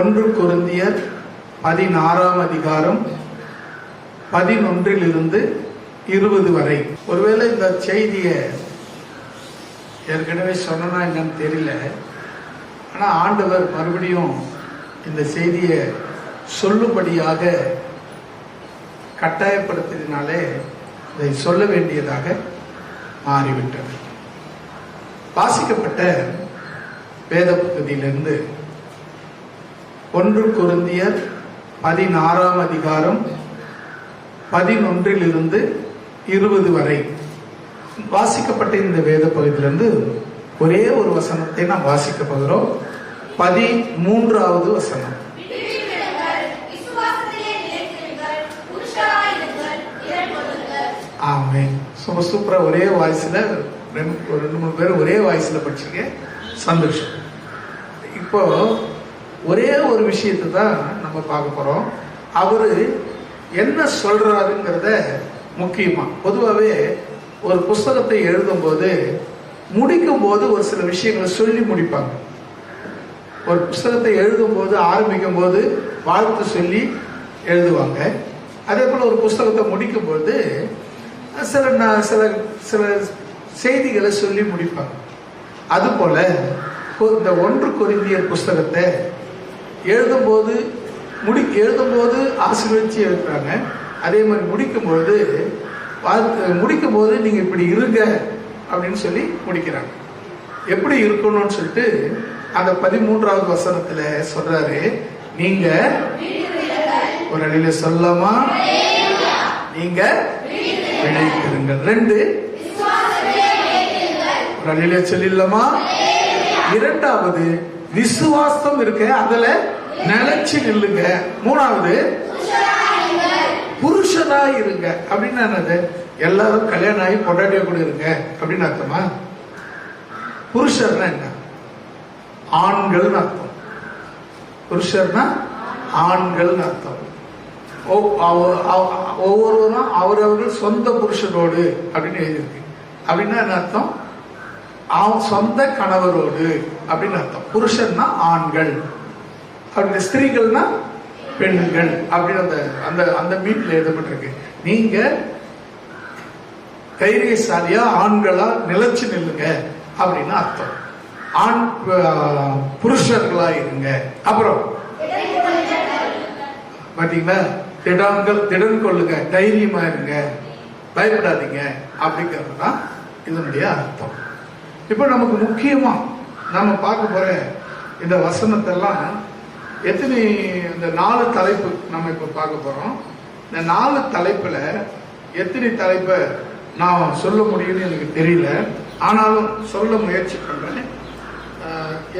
1 கொரிந்தியர் 16ஆம் அதிகாரம் 11 to 20 வரை. ஒருவேளை இந்த செய்தியை ஏற்கனவே சொன்னா என்னன்னு தெரியல, ஆனா ஆண்டவர் மறுபடியும் இந்த செய்தியை சொல்லும்படியாக கட்டாயப்படுத்தினாலே இதை சொல்ல வேண்டியதாக மாறிவிட்டது. வாசிக்கப்பட்ட வேத பகுதியிலிருந்து 1 கொரிந்தியர் 16ஆம் அதிகாரம் 11 to 20 வரை வாசிக்கப்பட்ட இந்த வேத பகுதியிலிருந்து ஒரே ஒரு வசனத்தை நாம் வாசிக்க போகிறோம். 13வது வசனம். ஆமென். சூப்பரா ஒரே வாய்ஸ்ல 2-3 பேர் ஒரே வாய்ஸ்ல படிச்சீங்க, சந்தோஷம். இப்போ ஒரே ஒரு விஷயத்தை தான் நம்ம பார்க்க போறோம். அவரு என்ன சொல்றாருங்கிறத முக்கியமா, பொதுவாகவே ஒரு புஸ்தகத்தை எழுதும் போது முடிக்கும் போது ஒரு சில விஷயங்களை சொல்லி முடிப்பாங்க. ஒரு புஸ்தகத்தை எழுதும் போது ஆரம்பிக்கும் போது வாழ்த்து சொல்லி எழுதுவாங்க. அதே போல ஒரு புஸ்தகத்தை முடிக்கும் போது சில சில செய்திகளை சொல்லி முடிப்பாங்க. அதுபோல இந்த 1 கொரிந்தியர் புஸ்தகத்தை எழுதும்போது ஆசீர்வதிச்சு எழுதுறாங்க. அதே மாதிரி முடிக்கும் போது நீங்க இப்படி இருங்க அப்படின்னு சொல்லி முடிக்கிறாங்க. எப்படி இருக்கணும்னு சொல்லிட்டு அந்த 13வது வசனத்துல சொல்றாரு, நீங்க ஒரு அடியில சொல்லமா, நீங்க விளைத்திருங்கள். 2 ஒரு அடியில சொல்லிடலாமா. 2வது விசுவாசம் இருக்க, அதுல நிலைச்சு நில்லுங்க. 3வது புருஷனாய் இருங்க. அப்படின்னு என்னது? எல்லாரும் கல்யாணம் ஆகி பொண்டாட்டிய கூட இருங்க அப்படின்னு அர்த்தமா? புருஷர்னா என்ன? ஆண்கள் அர்த்தம். புருஷர்னா ஆண்கள் அர்த்தம். ஒவ்வொருவரும் அவரவர்கள் சொந்த புருஷனோடு அப்படின்னு எழுதியிருக்கு. அப்படின்னா என்ன அர்த்தம்? சொந்த கணவரோடு அப்படின்னு அர்த்தம். புருஷன்னா ஆண்கள், அப்படின்னு ஸ்திரீகள்னா பெண்கள் அப்படின்னு அந்த அந்த மீட்ல எழுதப்பட்டிருக்கு. நீங்க தைரியசாலியா ஆண்களா நிலைச்சு நில்லுங்க அப்படின்னு அர்த்தம். ஆண் புருஷர்களா இருங்க. அப்புறம் பாத்தீங்களா, திடன் கொள்ளுங்க, தைரியமா இருங்க, பயப்படாதீங்க அப்படிங்கிறது தான் இதனுடைய அர்த்தம். இப்ப நமக்கு முக்கியமா நம்ம பார்க்க போற இந்த வசனத்தெல்லாம் எத்தனை, இந்த 4 தலைப்பு நம்ம இப்ப பார்க்க போறோம். இந்த 4 தலைப்புல எத்தனை தலைப்பை நான் சொல்ல முடியும்னு எனக்கு தெரியல, ஆனாலும் சொல்ல முயற்சி பண்றேன்.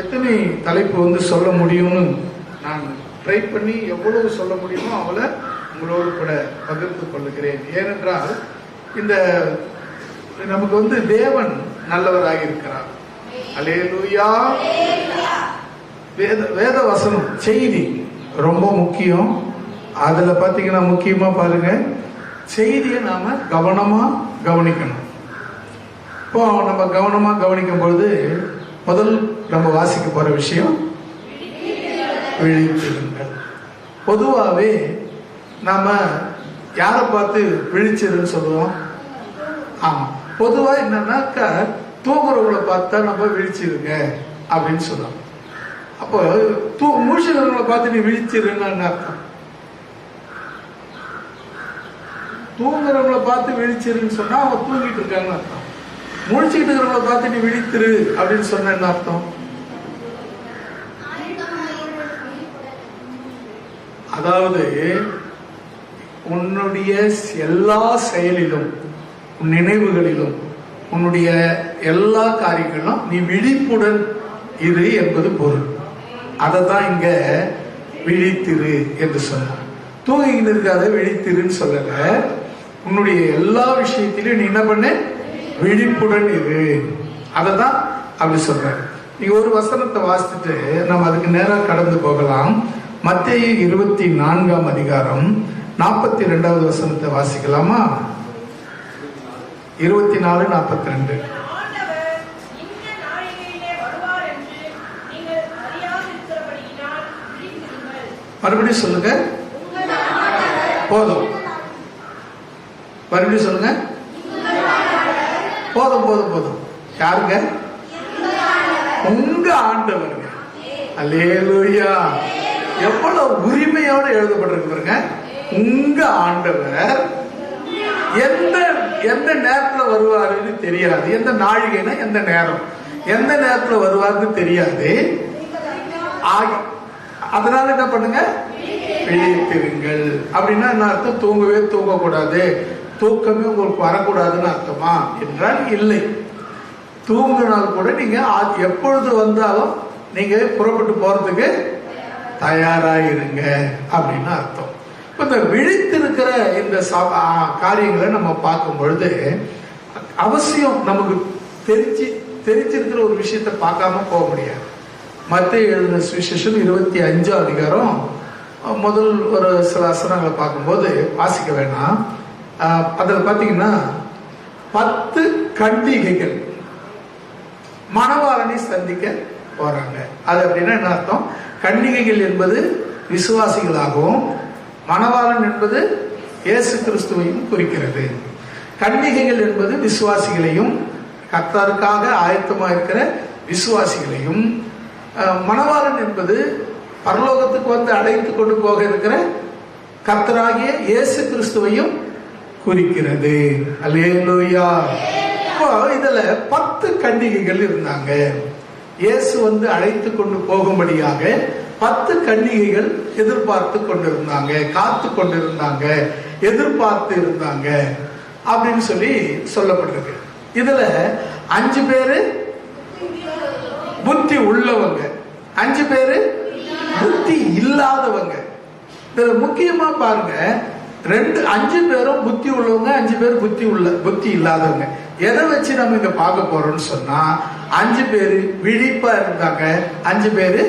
எத்தனை தலைப்பு சொல்ல முடியும்னு நான் ட்ரை பண்ணி எவ்வளவு சொல்ல முடியுமோ அவளை உங்களோடு கூட பகிர்ந்து கொள்ளுகிறேன். ஏனென்றால் இந்த நமக்கு தேவன் நல்லவராக இருக்கிறார். அல்லேலூயா. வேத வசனம் செய்தி ரொம்ப முக்கியம். அதுல பாத்தீங்கன்னா முக்கியமா பாருங்க, செய்தியை நாம கவனமா கவனிக்கணும். இப்போ நம்ம கவனமா கவனிக்கும் பொழுது முதல் நம்ம வாசிக்க போற விஷயம் விழித்திருங்கள். பொதுவாகவே நாம யாரை பார்த்து விழிச்சிருன்னு சொல்லுவோம்? ஆமா, பொதுவா என்னன்னாக்கா தூங்குறவங்களை பார்த்தா நம்ம விழிச்சிருங்க அப்படின்னு சொல்லுவோம். அப்போ முழிச்சுக்கிறவங்களை பார்த்து நீ விழிச்சிருன்னு அர்த்தம். தூங்குறவங்களை பார்த்து விழிச்சிருன்னு சொன்னா அவங்க தூங்கிட்டு இருக்காங்கன்னு அர்த்தம். முழிச்சுக்கிட்டு இருக்கிறவங்களை பார்த்து நீ விழித்திரு அப்படின்னு சொன்ன என்ன அர்த்தம்? அதாவது உன்னுடைய எல்லா செயலிலும், உன் நினைவுகளிலும், உன்னுடைய எல்லா காரியங்களும் நீ விழிப்புடன் இரு என்பது பொருள். அதை தான் இங்க விழித்திரு என்று சொன்ன. தூங்கிட்டு இருக்காத விழித்திருன்னு சொல்லல. உன்னுடைய எல்லா விஷயத்திலும் நீ என்ன பண்ண? விழிப்புடன் இரு. அதை தான் அப்படி சொல்ற. நீங்க ஒரு வசனத்தை வாசிச்சுட்டு நம்ம அதுக்கு நேரம் கடந்து போகலாம். மத்தேயு 24ஆம் அதிகாரம் 42வது வசனத்தை வாசிக்கலாமா? 24:42. மறுபடியும் சொல்லுங்க. போதும். மறுபடியும் சொல்லுங்க. போதும் போதும் போதும். யாருங்க? உங்க ஆண்டவருங்க. அல்லேலூயா. எவ்வளவு உரிமையோட எழுதப்பட்டிருக்கு பாருங்க. உங்க ஆண்டவர் எந்த எந்த நேரத்துல வருவாருன்னு தெரியாது. எந்த நாழிகைனா எந்த நேரம், எந்த நேரத்துல வருவாருன்னு தெரியாது. அதனால என்ன பண்ணுங்க? விழித்திருங்கள். அப்படின்னா என்ன அர்த்தம்? தூங்கவே தூங்கக்கூடாது, தூக்கமே உங்களுக்கு வரக்கூடாதுன்னு அர்த்தமா என்றால் இல்லை. தூங்கினால் கூட நீங்க எப்பொழுது வந்தாலும் நீங்க புறப்பட்டு போறதுக்கு தயாராயிருங்க அப்படின்னு அர்த்தம். இந்த விழித்திருக்கிற இந்த காரியங்களை நம்ம பார்க்கும் பொழுது அவசியம் நமக்கு தெரிஞ்சிருக்கிற ஒரு விஷயத்தை பார்க்காம போக முடியாது. மத்தேயு எழுதின சுவிசேஷம் 25 அதிகாரம் முதல் ஒரு சில வசனங்களை பார்க்கும்போது வாசிக்க வேணாம். அதில் பார்த்தீங்கன்னா 10 கன்னிகைகள் மணவாளனை சந்திக்க போறாங்க. அது அப்படின்னா என்ன அர்த்தம்? கன்னிகைகள் என்பது விசுவாசிகளாகவும் மணவாளன் என்பது இயேசு கிறிஸ்துவையும் குறிக்கிறது. கன்னிகைகள் என்பது விசுவாசிகளையும் கர்த்தருக்காக ஆயத்தமா இருக்கிற விசுவாசிகளையும், மணவாளன் என்பது பரலோகத்துக்கு வந்து அழைத்து கொண்டு போக இருக்கிற கர்த்தராகிய இயேசு கிறிஸ்துவையும் குறிக்கிறது. அல்லேலூயா. இப்போ இதுல 10 கன்னிகைகள் இருந்தாங்க. இயேசு வந்து அழைத்து கொண்டு போகும்படியாக 10 கன்னிகைகள் எதிர்பார்த்து கொண்டிருந்தாங்க, காத்து கொண்டிருந்தாங்க, எதிர்பார்த்து இருந்தாங்க அப்படின்னு சொல்லி சொல்லப்பட்டிருக்கு. இதுல 5 பேரு புத்தி உள்ளவங்க, 5 பேரு புத்தி இல்லாதவங்க. இதுல முக்கியமா பாருங்க, 5 பேரும் புத்தி உள்ளவங்க, 5 பேர் புத்தி இல்லாதவங்க. எதை வச்சு நம்ம இங்க பார்க்க போறோம்னு சொன்னா, 5 பேரு விழிப்பா இருந்தாங்க, 5 பேரு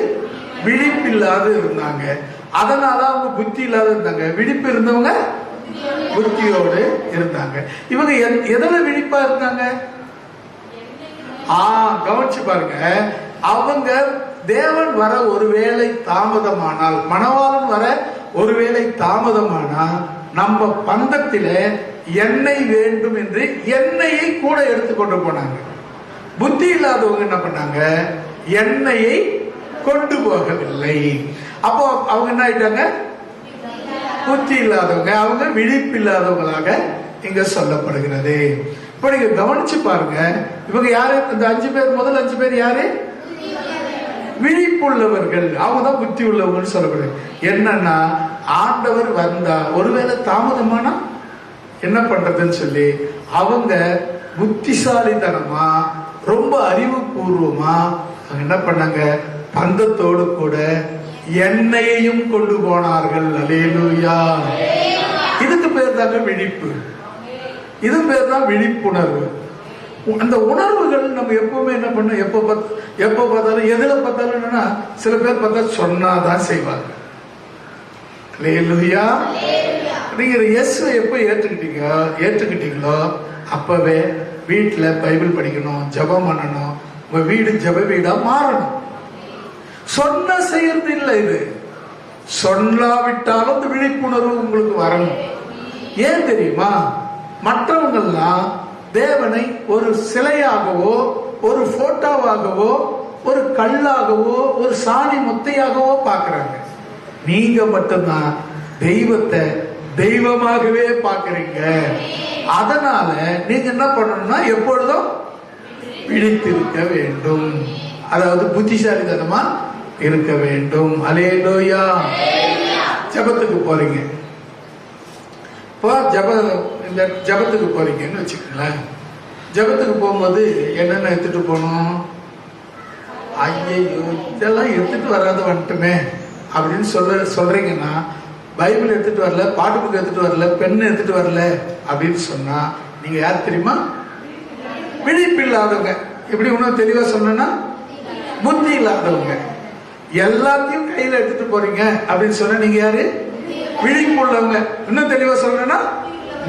விழிப்பு இல்லாத இருந்தாங்க. அதனால அவங்க புத்தி இல்லாத இருந்தாங்க. விழிப்பு இருந்தவங்க புத்தியோடு இருந்தாங்க. இவங்க எதுல விழிப்பா இருந்தாங்க? கவனிச்சு பாருங்க. அவங்க தேவன் வர ஒருவேளை தாமதமானால், மணவாளன் வர ஒருவேளை தாமதமானால், நம்ம பந்தத்தில எண்ணெய் வேண்டும் என்று எண்ணெயை கூட எடுத்துக்கொண்டு போனாங்க. புத்தி இல்லாதவங்க என்ன பண்ணாங்க? எண்ணெயை கொண்டு போகவில்லை. அப்போ அவங்க என்ன ஆயிட்டாங்க? புத்தி இல்லாதவங்க, அவங்க விழிப்பு இல்லாதவங்களாக இங்க சொல்லப்படுகிறது. இப்ப நீங்க கவனிச்சு பாருங்க, இவங்க யாரு? இந்த 5 பேர், முதல் 5 பேர் யாரு? விழிப்புள்ளவர்கள். அவங்க தான் புத்தி உள்ளவங்க சொல்லப்படுது. என்னன்னா, ஆண்டவர் வந்தா ஒருவேளை தாமதமானா என்ன பண்றதுன்னு சொல்லி அவங்க புத்திசாலித்தனமா, ரொம்ப அறிவுபூர்வமா என்ன பண்ணாங்க? பந்தத்தோடு கூட எண்ணெயையும் கொண்டு போனார்கள். அல்லேலூயா. இதுக்கு பேர் தாங்க விழிப்பு. இது பேர் தான் விழிப்புணர்வு. அந்த உணர்வுகள் நம்ம எப்பவுமே என்ன பண்ண, எப்ப பார்த்தாலும் எதுல பார்த்தாலும் என்னன்னா, சில பேர் பார்த்தா சொன்னாதான் செய்வாங்க. அல்லேலூயா. நீங்க இயேசுவை எப்ப ஏற்றுக்கிட்டீங்களோ அப்பவே வீட்டுல பைபிள் படிக்கணும், ஜெபம் பண்ணணும், உங்க வீடு ஜெப வீடா மாறணும். சொன்ன செய்யறது இல்லை. இது சொல்லாவிட்டாலும் இந்த விழிப்புணர்வு உங்களுக்கு வரணும். ஏன் தெரியுமா? மற்றவங்கள்லாம் தேவனை ஒரு சிலையாகவோ, ஒரு போட்டோவாகவோ, ஒரு கல்லாகவோ, ஒரு சாணி முத்தையாகவோ பார்க்கறாங்க. நீங்க மட்டும்தான் தெய்வத்தை தெய்வமாகவே பார்க்கறீங்க. அதனால நீங்க என்ன பண்ணணும்னா, எப்பொழுதும் விழித்திருக்க வேண்டும். அதாவது புத்திசாலித்தனமா இருக்க வேண்டும். அல்லேலூயா. ஜெபத்துக்கு போறீங்க. இப்போ ஜெபத்துக்கு போறீங்கன்னு வச்சுக்கோங்களேன். ஜெபத்துக்கு போகும்போது என்னென்ன எடுத்துட்டு போகணும்? ஐயோ, இதெல்லாம் எடுத்துட்டு வராது வந்துட்டுமே அப்படின்னு சொல்றீங்கன்னா, பைபிள் எடுத்துட்டு வரல, பாட்டு புக் எடுத்துட்டு வரல, பெண் எடுத்துட்டு வரல அப்படின்னு சொன்னா நீங்க யார் தெரியுமா? விழிப்பு இல்லாதவங்க. எப்படி இன்னும் தெளிவா சொன்னா, புத்தி இல்லாதவங்க. எல்லாத்தையும் கையில எடுத்துட்டு போறீங்க அப்படின்னு சொன்னா நீங்க யாரு? விழிப்பு உள்ளவங்க. இன்னும் தெளிவா சொல்றேன்னா,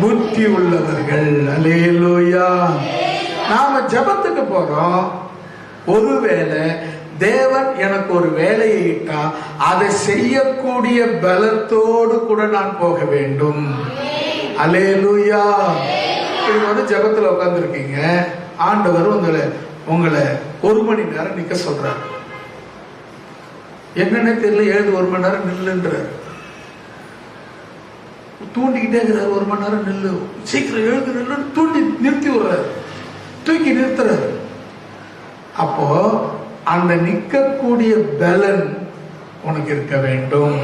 புத்தி உள்ளவர்கள். அல்லேலூயா. நாம ஜெபத்துக்கு போறோம். ஒருவேளை தேவன் எனக்கு ஒரு வேலையை இட்டா அதை செய்யக்கூடிய பலத்தோடு கூட நான் போக வேண்டும். அல்லேலூயா. இது ஜெபத்துல உட்கார்ந்து இருக்கீங்க, ஆண்டவர் உங்களை 1 மணி நேரம் நிக்க சொல்றாரு. என்னன்னு தெரியல, எழுது 1 மணி நேரம் நில்லுன்றார். தூண்டிக்கிட்டே இருக்கிறார், 1 மணி நேரம் நில்லு, சீக்கிரம் எழுது நில்லுன்னு தூண்டி நிறுத்தி விடுறாரு, தூக்கி நிறுத்துறாரு. அப்போ அந்த நிற்கக்கூடிய பலன் உனக்கு இருக்க வேண்டும்.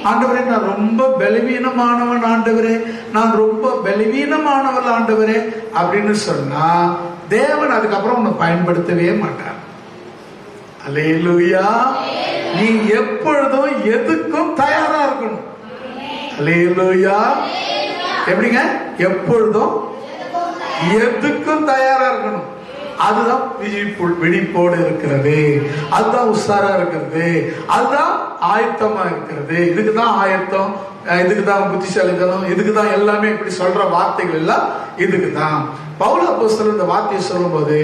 ஆண்டவரே நான் ரொம்ப பலவீனமானவன் ஆண்டவரே, நான் ரொம்ப பலவீனமானவள் ஆண்டவரே அப்படின்னு சொன்னா தேவன் அதுக்கப்புறம் உன்னை பயன்படுத்தவே மாட்டார். அல்லேலூயா. நீ எப்பொழுதும் எதுக்கும் தயாரா இருக்கணும். அல்லேலூயா. எப்படிங்க? எப்பொழுதும் எதுக்கும் தயாரா இருக்கணும். அதுதான் விழிப்போடு இருக்கிறது, அதுதான் உஷாரா இருக்கிறது, அதுதான் ஆயத்தமா இருக்கிறது. இதுக்குதான் ஆயத்தம், இதுக்குதான் புத்திசாலித்தனம், இதுக்குதான் எல்லாமே இப்படி சொல்ற வார்த்தைகள் எல்லாம் இதுக்குதான். பவுல் அப்போஸ்தலர் இந்த வார்த்தையை சொல்லும் போது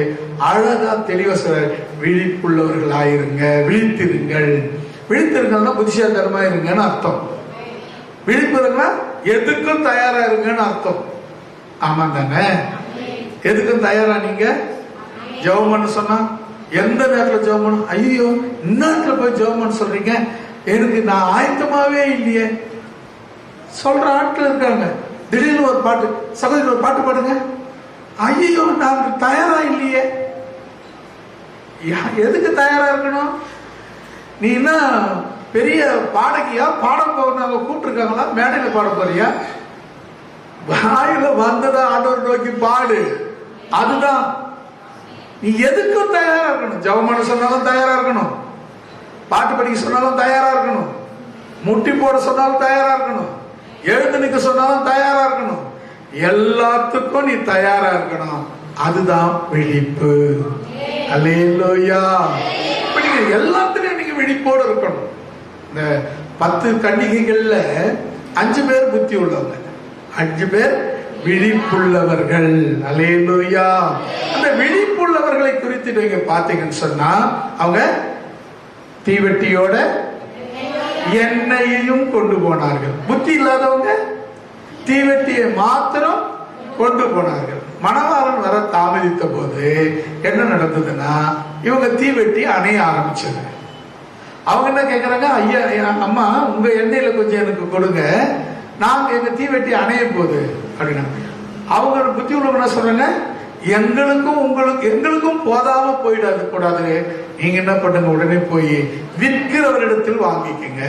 அழகா தெளிவா சொல்ற, விழிப்புள்ளவர்கள் ஆயிருங்க, விழித்திருங்கள். விழித்திருங்கன்னா புத்திசாலித்தனமா இருங்கன்னு அர்த்தம். விழிப்புறதுன்னா எதுக்கும் தயாரா இருங்கன்னு அர்த்தம். ஆமா தானே? எதுக்கும் தயாரா? நீங்க ஜெபம் பண்ண சொன்னா எந்த நேரத்தில் ஜெபம் பண்ண? ஐயோ இந்நேரத்தில் போய் ஜெபம் பண்ண சொல்றீங்க, எனக்கு நான் ஆயத்தமாவே இல்லையே சொல்ற ஆட்கள் இருக்காங்க. திடீர்னு ஒரு பாட்டு, சகோதரி ஒரு பாட்டு பாடுங்க, ஐயோ நான் தயாரா இல்லையே. எதுக்கு தயாரா இருக்கணும்? நீ என்ன பெரிய பாடகியா? பாடம் போனாங்க கூப்பிட்டுருக்காங்களா? மேடையில பாட போறியா? வாயில வந்ததா ஆண்டவர் நோக்கி பாடு. அதுதான். நீ எதுக்கும் தயாரா இருக்கணும். ஜெபம் பண்ண சொன்னாலும் தயாரா இருக்கணும், பாட்டு படிக்க சொன்னாலும் தயாரா இருக்கணும், முட்டி போட சொன்னாலும் தயாரா இருக்கணும், எழுந்து நிக்க சொன்னாலும் தயாரா இருக்கணும். எல்லாத்துக்கும் நீ தயாரா இருக்கணும். அதுதான் விழிப்பு. அல்லேலூயா. எல்லாத்துலயும் நீங்க விழிப்போடு இருக்கணும். இந்த 10 கன்னிகைகள்ல 5 பேர் புத்தி உள்ளவங்க, 5 பேர் விழிப்புள்ளவர்கள். அல்லேலூயா. அந்த விழிப்புள்ளவர்களை குறித்து நீங்க பாத்தீங்கன்னு சொன்னா அவங்க தீவெட்டியோட எண்ணெயையும் கொண்டு போனார்கள். புத்தி இல்லாதவங்க தீவெட்டியை மாத்திரம் கொண்டு போனார்கள். மணவாளன் வர தாமதித்த போது என்ன நடந்ததுன்னா இவங்க தீவெட்டி அணைய ஆரம்பிச்சது. அவங்க என்ன கேக்குறாங்க, ஐயா அம்மா உங்க எண்ணெயில கொஞ்சம் எனக்கு கொடுங்க, நாங்க எங்க தீவெட்டி அணைய போகுது அப்படின்னா. அவங்க புத்தி உள்ளவங்க என்ன சொல்றாங்க, எங்களுக்கும் போதாம போயிடாது கூடாது, நீங்க என்ன பண்ணுங்க, உடனே போய் விற்கிறவரிடத்தில் வாங்கிக்கங்க.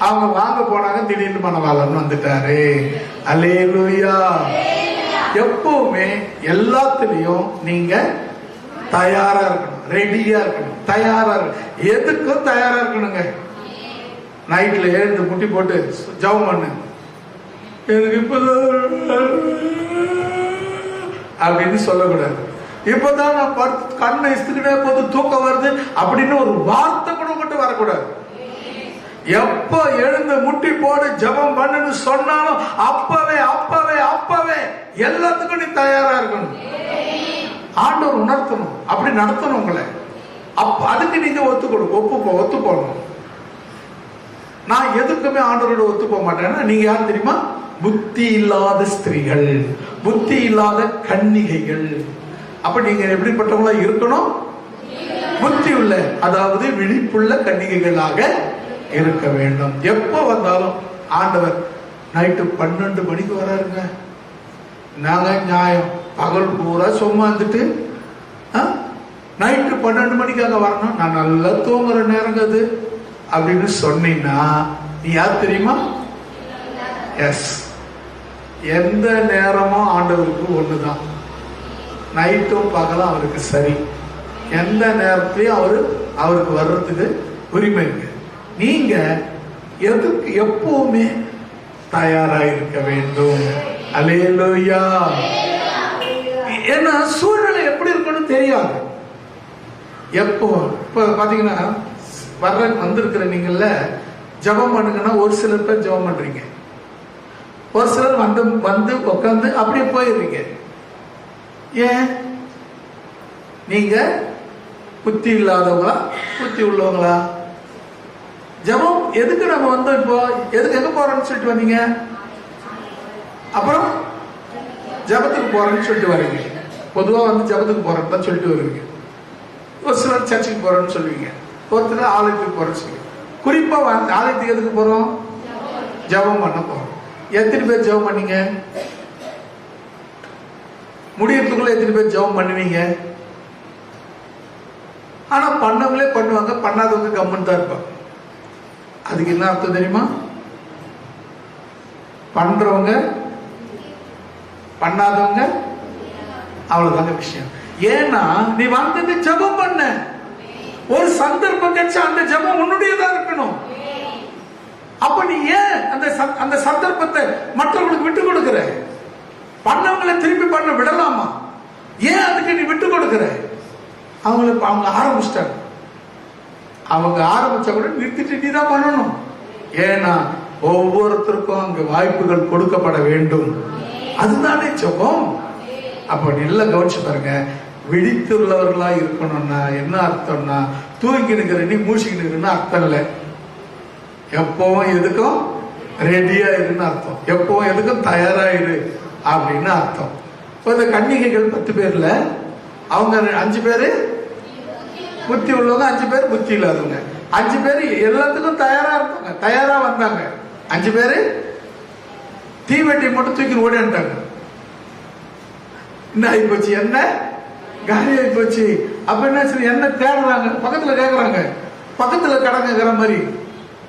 அவங்க வாங்க போனாங்க, திடீர்னு மணவாளன் வந்துட்டாரு. அல்லேலூயா. எப்பவுமே எல்லாத்துலயும் நீங்க தயாரா இருக்கணும், ரெடியா இருக்கணும், தயாரா இருக்கணும். எதுக்கும் தயாரா இருக்கணுங்க. நைட்ல எழுந்து முட்டி போட்டு ஜெபம் பண்ணு, எனக்கு இப்பதான் அப்படின்னு சொல்லக்கூடாது. இப்பதான் நான் கண்ணை இஸ்துக்கிட்டே போது தூக்கம் வருது அப்படின்னு ஒரு வார்த்தை கூட மட்டும் வரக்கூடாது. எப்ப எழுந்து முட்டி போடு ஜெபம் பண்ணுன்னு சொன்னாலும் அப்பவே அப்பவே அப்பவே எல்லாத்துக்கும் நீ தயாரா இருக்கணும். ஆண்டவர் உணர்த்தணும், அப்படி நடத்தணும் உங்களை. அதுக்கு நீங்க ஒத்து போகணும். நான் எதுக்குமே ஆண்டவரோட ஒத்து போக மாட்டேன்னா நீங்க யார் தெரியுமா? புத்தி இல்லாத ஸ்திரீகள், புத்தி இல்லாத கன்னிகைகள். அப்ப நீங்க எப்படிப்பட்டவங்களா இருக்கணும்? புத்தி உள்ள, அதாவது விழிப்புள்ள கன்னிகைகளாக இருக்க வேண்டும். எப்ப வந்தாலும் ஆண்டவர் நைட்டு 12 மணிக்கு வராருங்க, நாங்க நியாயம் பகல் பூரா சும்மா இருந்துட்டு நைட்டு 12 மணிக்கு அங்க வரணும், நான் நல்லா தூங்குற நேரங்க அது அப்படின்னு சொன்னீங்கன்னா நீ யார் தெரியுமா? எஸ். எந்த நேரமும் ஆண்டவருக்கு ஒண்ணுதான், நைட்டும் பகலும் அவருக்கு சரி. எந்த நேரத்திலையும் அவருக்கு வர்றதுக்கு உரிமை இருக்கு. நீங்க எதுக்கு எப்பவுமே தயாரா இருக்க வேண்டும். அல்லேலூயா. ஏன்னா சூழ்நிலை எப்படி இருக்கணும் தெரியாது. எப்போ இப்ப பாத்தீங்கன்னா வந்திருக்கிற நீங்கள்ல ஜெபம் பண்ணுங்கன்னா ஒரு சிலர் பேர் ஜெபம் பண்றீங்க, ஒரு சிலர் வந்து உட்காந்து அப்படியே போயிடுறீங்க. ஏன்? நீங்க புத்தி இல்லாதவங்களா புத்தி உள்ளவங்களா? ஜெபம் எதுக்கு நம்ம வந்தோம்? இப்போ எதுக்கு எங்க போறோம்னு சொல்லிட்டு வந்தீங்க? அப்புறம் ஜெபத்துக்கு போறேன்னு சொல்லிட்டு வரீங்க. பொதுவா வந்து ஜெபத்துக்கு போறேன்னு தான் சொல்லிட்டு வருவீங்க. ஒரு சிலர் சர்ச்சுக்கு போறேன்னு சொல்லுவீங்க, ஒருத்தர் ஆலயத்துக்கு போறேன்னு சொல்லுவீங்க. குறிப்பா ஆலயத்துக்கு எதுக்கு போறோம்? ஜெபம் பண்ண போறோம். எத்தனை பேர் ஜெபம் பண்ணீங்க? முடியறதுக்குள்ள எத்தனை பேர் ஜெபம் பண்ணுவீங்க? ஆனா பண்ணவங்களே பண்ணுவாங்க, பண்ணாதவங்க கம்முன்னு தான் இருப்பாங்க. அதுக்கு என்ன அர்த்தம் தெரியுமா? பண்றவங்க பண்ணாதவங்க அவ்வளவுதாங்க விஷயம். ஏன்னா நீ வந்துட்டு ஜெபம் பண்ண, ஒரு சந்தர்ப்பம் கிடைச்சா அந்த ஜெபம் உன்னுடையதா இருக்கணும். அப்ப நீ ஏன் அந்த சந்தர்ப்பத்தை மற்றவங்களுக்கு விட்டு கொடுக்கிற? பண்ணவங்களை திருப்பி பண்ண விடலாமா? ஏன் அதுக்கு நீ விட்டு கொடுக்கிற? அவங்க ஆரம்பிச்சிட்டாங்க, அவங்க ஆரம்பிச்ச கூட நிறுத்திட்டு நீ தான் பண்ணணும். ஏன்னா ஒவ்வொருத்தருக்கும் அங்க வாய்ப்புகள் கொடுக்கப்பட வேண்டும். அதுதானே ஜெபம். அப்ப நல்லா கவனிச்சு பாருங்க. விழித்துள்ளவர்களா இருக்கணும்னா என்ன அர்த்தம்னா, தூங்கி நிற்கிற நீ மூழ்கி நிற்கிறன்னு அர்த்தம் இல்லை. எப்பவும் எதுக்கும் ரெடியா இருன்னு அர்த்தம். எப்பவும் எதுக்கும் தயாராயிரு அப்படின்னு அர்த்தம். இந்த கன்னிகைகள் 10 பேர்ல அவங்க 5 பேரு புத்தி உள்ளவங்க, 5 பேர் புத்தி இல்லாதவங்க. 5 பேர் எல்லாத்துக்கும் தயாரா இருப்பாங்க, தயாரா வந்தாங்க. 5 பேரு தீவெட்டி மட்டும் தூக்கி ஓடிட்டாங்க. என்ன ஆகி போச்சு? என்ன காலி ஆகி போச்சு. அப்ப என்ன என்ன தேடுறாங்க? பக்கத்துல கேக்குறாங்க, பக்கத்துல கடங்கிற மாதிரி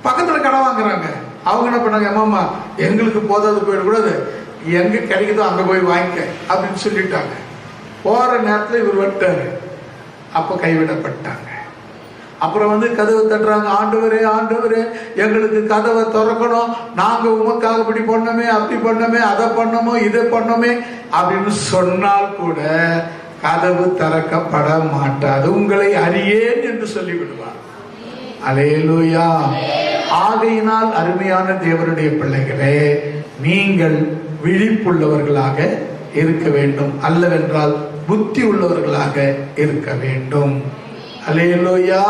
பக்கத்துல கடை வாங்குறாங்க. அவங்க என்ன பண்ணாங்க? அம்மா எங்களுக்கு போதாது போயிடக்கூடாது, எங்க கிடைக்குதோ அங்க போய் வாங்கிக்க அப்படின்னு சொல்லிட்டாங்க. போற நேரத்துல இவர் வந்துட்டாரு. அப்ப கைவிடப்பட்டாங்க. அப்புறம் வந்து கதவை தட்டுறாங்க. ஆண்டவரே ஆண்டவரே, எங்களுக்கு கதவை திறக்கணும், நாங்க உமக்காக இப்படி பண்ணோமே, அப்படி பண்ணோமே, அதை பண்ணோமோ, இதை பண்ணோமே அப்படின்னு சொன்னால் கூட கதவு திறக்கப்பட மாட்டாது. உங்களை அறியேன் என்று சொல்லிவிடுவார். அல்லேலூயா. ஆகையினால் அருமையான தேவனுடைய பிள்ளைகளே, நீங்கள் விழிப்புள்ளவர்களாக இருக்க வேண்டும், அல்லவென்றால் புத்தி உள்ளவர்களாக இருக்க வேண்டும். அல்லேலூயா.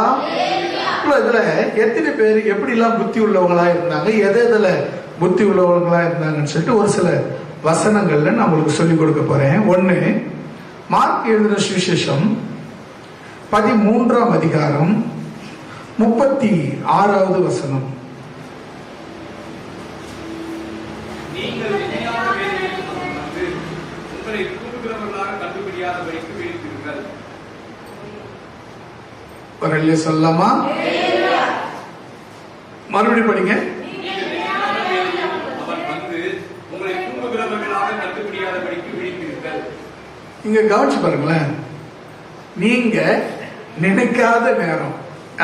இதுல எத்தனை பேர் எப்படிலாம் புத்தி உள்ளவங்களா இருந்தாங்க, எதுல புத்தி உள்ளவங்களா இருந்தாங்கன்னு சொல்லிட்டு ஒரு சில வசனங்கள்ல நான் உங்களுக்கு சொல்லிக் கொடுக்க போறேன். 1 மார்க் எழுதின சுவிசேஷம் 13ஆம் அதிகாரம் 36வது வசனம். சொல்லலாமா? மறுபடியும் படிங்க. இங்க கவனிச்சு பாருங்களேன். நீங்க நினைக்காத நேரம்,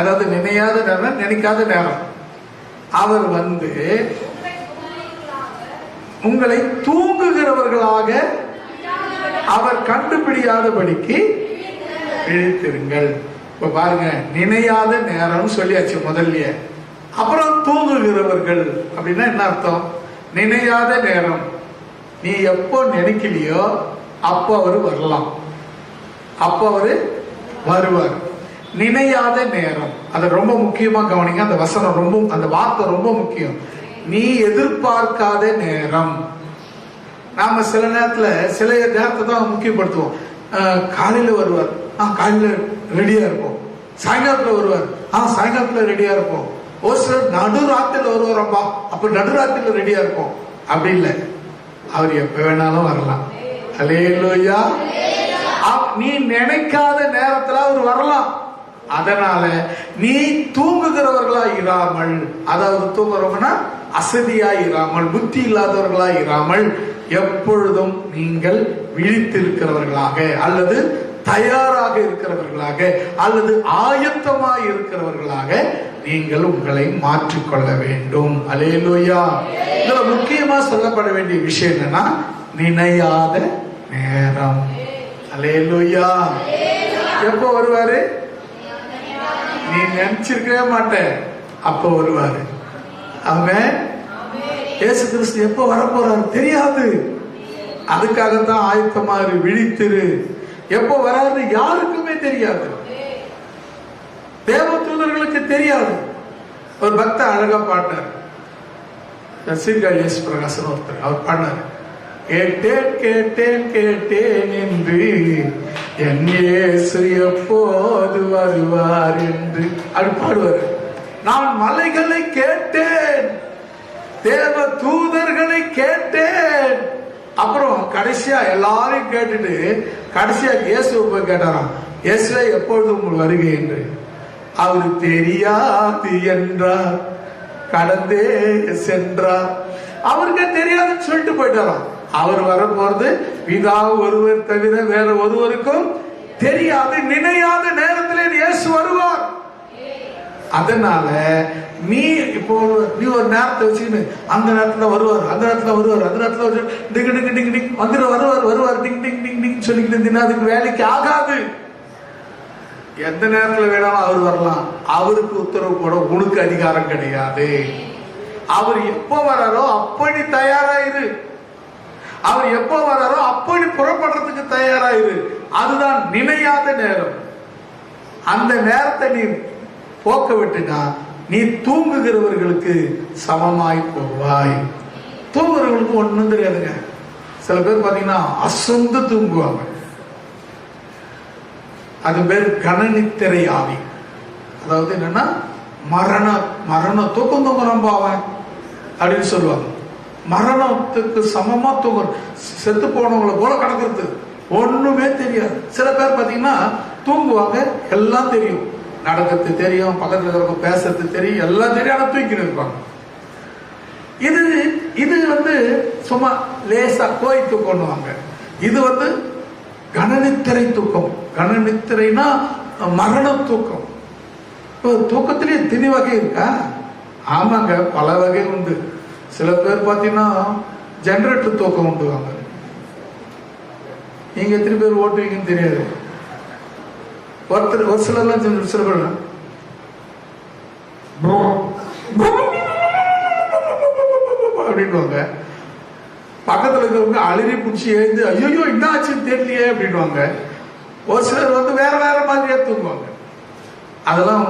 அதாவது நினையாத நேரம், நினைக்காத நேரம், அவர் வந்து உங்களை தூங்குகிறவர்களாக அவர் கண்டுபிடியாதபடிக்கு விழித்திருங்கள். இப்ப பாருங்க, நினையாத நேரம் சொல்லியாச்சு முதல்ல. அப்புறம் தூங்குகிறவர்கள் அப்படின்னா என்ன அர்த்தம்? நினையாத நேரம், நீ எப்போ நினைக்கலையோ அப்போ அவரு வரலாம், அப்போ அவரு வருவார். நினையாத நேரம், அதை ரொம்ப முக்கியமா கவனிங்க. அந்த வசனம் ரொம்ப, அந்த வார்த்தை ரொம்ப முக்கியம். நீ எதிர்பார்க்காத நேரம். நாம சில நேரத்துல சில நேரத்தை தான் முக்கியப்படுத்துவோம். காலையில வருவார், காலையில ரெடியா இருப்போம். சாயங்காலத்துல வருவார், சாயங்காலத்துல ரெடியா இருப்போம். ஒரு சிலர் நடுராத்திரில வருவாரப்பா, அப்ப நடுராத்திரில ரெடியா இருப்போம். அப்படி இல்லை, அவர் எப்ப வேணாலும் வரலாம். அல்லேலூயா. நீ நினைக்காத நேரத்துல அவர் வரலாம். அதனால நீ தூங்குகிறவர்களா இராமல், அதாவது தூங்குறவங்கன்னா அசதியா இராமல், புத்தி இல்லாதவர்களா இராமல், எப்பொழுதும் நீங்கள் விழித்திருக்கிறவர்களாக அல்லது தயாராக இருக்கிறவர்களாக அல்லது ஆயத்தமாய் இருக்கிறவர்களாக நீங்கள் உங்களை மாற்றிக்கொள்ள வேண்டும். அல்லேலூயா. இதுல முக்கியமா சொல்லப்பட வேண்டிய விஷயம் என்னன்னா, நினையாத நேரம். அல்லேலூயா. எப்போ வருவாரு? நீ நினைச்சிருக்கவே மாட்ட, அப்போ வருவாரு. அவன் இயேசு கிறிஸ்து எப்போ வரப்போறாரு தெரியாது. அதுக்காகத்தான் ஆயத்தமாறு, விழித்திரு. எப்போ வராது யாருக்குமே தெரியாது. தேவ தூதர்களுக்கு தெரியாது. ஒரு பக்த அழகா பாடினார், சீர்காழி எஸ் பிரகாசன் ஒருத்தர், அவர் பாடினார், கேட்டேன் கேட்டேன் கேட்டேன் என்று என் இயேசு எப்போது வருவார் என்று அப்படி பாடுவார். நான் மலைகளை கேட்டேன், தேவ தூதர்களை கேட்டேன். அப்புறம் கடைசியா எல்லாரையும் கேட்டுட்டு கடைசியா இயேசுவை போய் கேட்டாராம், இயேசுவே எப்பொழுது உங்கள் வருகை என்று. அவரு தெரியாது என்றார், கடந்தே சென்றார். அவருக்கு தெரியாதுன்னு சொல்லிட்டு போயிட்டாராம். அவர் வர போறது பிதா ஒருவர் தவிர வேற ஒருவருக்கும் தெரியாது. நினையாத நேரத்திலே இயேசு வருவார். அதனால நீ இப்போ நீ ஒரு நேரத்தை வச்சுக்கிட்டு அந்த நேரத்துல வருவார், அந்த நேரத்துல வருவார், அந்த நேரத்துல டிங்கு டிங்கு டிங்கு டிங் வந்துட்டு வருவார் வருவார் டிங் டிங் டிங் டிங் சொல்லிக்கிட்டு இருந்தீங்கன்னா அதுக்கு வேலைக்கு ஆகாது. எந்த நேரத்துல வேணாலும் அவர் வரலாம். அவருக்கு உத்தரவு போட உனக்கு அதிகாரம் கிடையாது. அவர் எப்போ வராரோ அப்படி தயாராயிரு. அவர் எப்போ வராரோ அப்படி புறப்படுறதுக்கு தயாராயிரு. அதுதான் நினையாத நேரம். அந்த நேரத்தை நீ போக்க விட்டுனா நீ தூங்குகிறவர்களுக்கு சமமாய் போவாய். தூங்குறவர்களுக்கு ஒண்ணும் தெரியாதுங்க. சில பேர் பாத்தீங்கன்னா அசந்து தூங்குவாங்க. அது பேர் கணனித்திரை ஆவி. அதாவது என்னன்னா மரண தூக்கம் தூங்குறான் பாவன் அப்படின்னு சொல்லுவாங்க. மரணத்துக்கு சமமா தூங்குற, செத்து போனவங்களை போல கிடக்கிறது, ஒண்ணுமே தெரியாது. சில பேர் பாத்தீங்கன்னா தூங்குவாங்க, எல்லாம் தெரியும், நடக்கிறது தெரியும், பக்கத்துல இருக்கிறவங்க பேசுறது தெரியும், எல்லாம் தெரியும், ஆனா தூக்கிட்டு இருப்பாங்க. இது வந்து சும்மா லேசா கோய் தூக்கம்னுவாங்க. இது கணனித்திரை தூக்கம். கணனித்திரைனா மரண தூக்கம். தூக்கத்திலேயே திணி வகை இருக்கா? ஆமாங்க, பல வகை உண்டு. சில பேர் பாத்தீங்கன்னா ஜெனரேட்டர் தூக்கம் உண்டுவாங்க. நீங்க எத்தனை பேர் ஓட்டுவீங்கன்னு தெரியாது. ஒரு சிலர்லாம் சில பேர் அப்படின்வாங்க. பக்கத்துல இருக்கிறவங்க அலறி பிடிச்சி எழுந்து ஐயோ என்ன ஆச்சுன்னு தெரியலையே அப்படின்வாங்க. ஒரு சிலர் வேற வேற மாதிரியே தூங்குவாங்க. அதெல்லாம்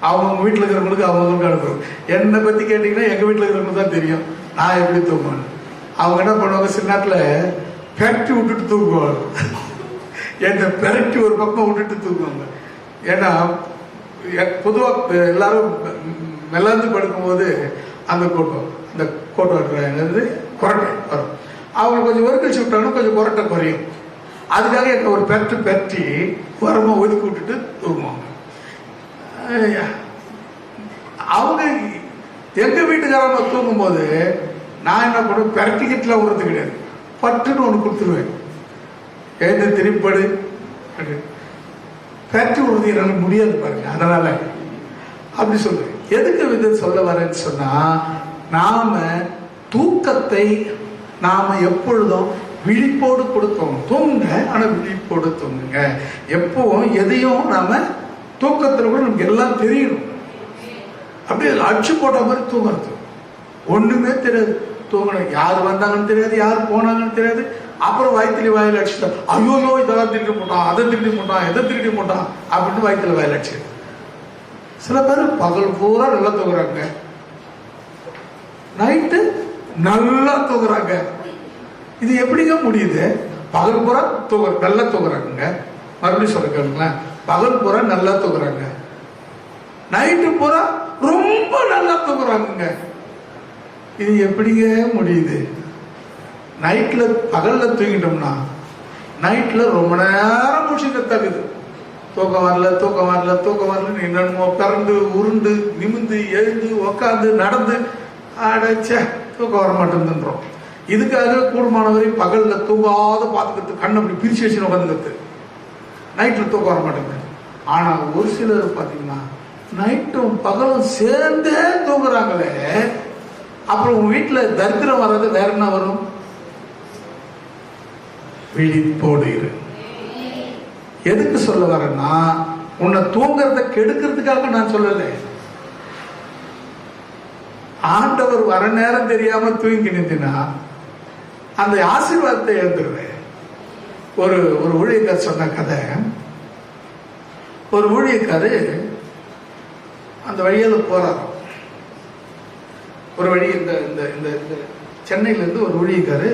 அவங்க வீட்டில் இருக்கிறவங்களுக்கு அவங்களுக்கு அனுப்புறோம். என்னை பத்தி கேட்டீங்கன்னா எங்க வீட்டில் இருக்கிறவங்களுக்கு தான் தெரியும் நான் எப்படி தூங்குவேன். அவங்க என்ன பண்ணுவாங்க, சில நேரத்தில் பெரட்டி விட்டுட்டு தூங்குவாங்க. என்னை பெரட்டி ஒரு பக்கம் விட்டுட்டு தூங்குவாங்க. ஏன்னா பொதுவாக எல்லாரும் மெல்லாந்து படுக்கும்போது அந்த கோட்டை என்னது கொரட்டை வரும். அவங்க கொஞ்சம் ஒருக்கழிச்சு விட்டாங்கன்னா கொஞ்சம் கொரட்டை குறையும். அதுக்காக என்ன ஒரு பெரட்டி உரமா ஒதுக்கி விட்டுட்டு தூங்குவாங்க. அவங்க எங்க வீட்டுக்காரங்க தூங்கும் போது நான் என்ன பண்ணுவேன், பெரட்டிக்கிட்டுலாம் விடுறது கிடையாது, பட்டுன்னு ஒன்று கொடுத்துருவேன், எழுந்து திருப்படு பெரட்டி விடுறது என்னால முடியாது பாருங்க. அதனால அப்படி சொல்றேன். எதுக்கு இது சொல்ல வரேன்னு சொன்னா, நாம தூக்கத்தை நாம எப்பொழுதும் விழிப்போடு கொடுத்தோம். தூங்குங்க, ஆனா விழிப்போடு தூங்குங்க. எப்பவும் எதையும் நாம தூக்கத்துல கூட நமக்கு எல்லாம் தெரியணும். அப்படியே அடிச்சு போட்ட மாதிரி தூங்குறது, ஒண்ணுமே தெரியாது. தூங்கணும், யாரு வந்தாங்கன்னு தெரியாது, யாரு போனாங்கன்னு தெரியாது. அப்புறம் வயிற்றுல வாயில அடிச்சுட்டா ஐயோ இதெல்லாம் திருடி போட்டான், அதை திருடி போட்டான், எதை திருடி போட்டான் அப்படின்னு வயிற்றுல வாயில அடிச்சு. சில பேர் பகல் பூரா நல்லா தூங்குறாங்க, நைட்டு நல்லா தூங்குறாங்க. இது எப்படிங்க முடியுது? பகல் பூரா நல்லா தூங்குறாங்க. மறுபடியும் சொல்ல கேளுங்களேன், பகல் பூரா நல்லா தூங்குறாங்க, நைட்டு பூரா ரொம்ப நல்லா தூங்குறாங்க. இது எப்படிங்க முடியுது? நைட்ல பகல்ல தூங்கிட்டோம்னா நைட்ல ரொம்ப நேரம் முடிச்சுட்டு தகுது. தூக்கம் வரல என்னமோ பிறந்து உருண்டு நிமிந்து எழுந்து உக்காந்து நடந்து அடைச்ச தூக்கம் வர மாட்டேங்குதுன்றோம். இதுக்காக கூடுமானவரை பகல்ல தூங்காத பார்த்துக்கிறது, கண்ணை அப்படி பிரிச்சு வச்சு உட்காந்துக்கிறது, நைட்ல தூக்கம் வர மாட்டேங்குது. ஆனா ஒரு சிலர் பாத்தீங்கன்னா நைட்டும் பகலும் சேர்ந்தே தூங்குறாங்களே. அப்புறம் உங்க வீட்டுல தரித்திரம் வர்றது வேற என்ன வரும்? விழிப்போடு இரு. எதுக்கு சொல்ல வரேன்னா, உன்னை தூங்குறத கெடுக்கிறதுக்காக நான் சொல்லல. ஆண்டவர் வர நேரம் தெரியாம தூங்கினா அந்த ஆசீர்வாதத்தை எழுந்துருவேன். ஒரு ஊழியக்காரர் சொன்ன கதை. ஒரு ஊழியக்காரர் அந்த வழியால் போறாராம். ஒரு வழி இந்த இந்த இந்த சென்னையிலேருந்து ஒரு ஊழியக்காரு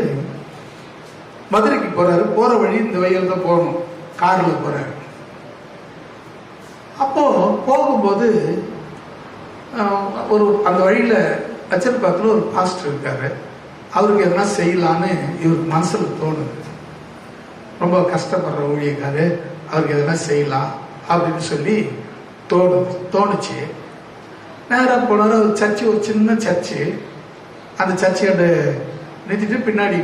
மதுரைக்கு போறாரு. போற வழி இந்த வழியில் தான் போகணும், கார்ல போறாரு. அப்போ போகும்போது ஒரு அந்த வழியில அச்சல்பாக்கில் ஒரு பாஸ்டர் இருக்காரு. அவருக்கு எதனா செய்யலான்னு இவருக்கு மனசுல தோணுது. ரொம்ப கஷ்டப்படுற ஊழியக்காரு, அவருக்கு எதனா செய்யலாம் அப்படின்னு சொல்லி தோணுச்சு. நேராக போனார். அவர் சர்ச்சு, ஒரு சின்ன சர்ச்சு. அந்த சர்ச்சையோட நிறுத்திட்டு பின்னாடி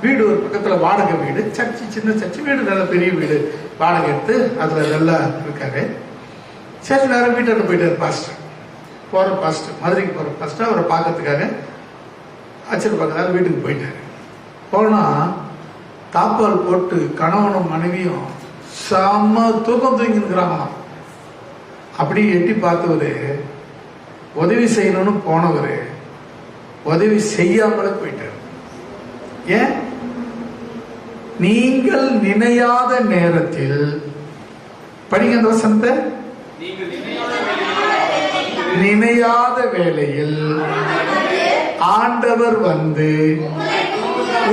வீடு ஒரு பக்கத்தில் வாடகை வீடு. சர்ச்சு சின்ன சர்ச்சு, வீடு நல்ல பெரிய வீடு, வாடகை எடுத்து அதில் நல்லா இருக்காரு. சரி, நேரம் வீட்டில் போயிட்டார் பாஸ்டர். மதுரைக்கு போகிற பாஸ்டர் அவரை பார்க்கறதுக்காக அச்சல் பார்க்கறதால வீட்டுக்கு போயிட்டாரு. போனால் தாப்பால் போட்டு கணவனும் மனைவியும் செம்ம தூக்கம் தூங்கிருக்கிறாங்களாம். அப்படி எட்டி பார்த்தவரு உதவி செய்யணும்னு போனவர் உதவி செய்யாமலே போயிட்டார். ஏன்? நீங்கள் நினையாத நேரத்தில், படிங்க அந்த வசனத்தை, நினையாத வேளையில் ஆண்டவர் வந்து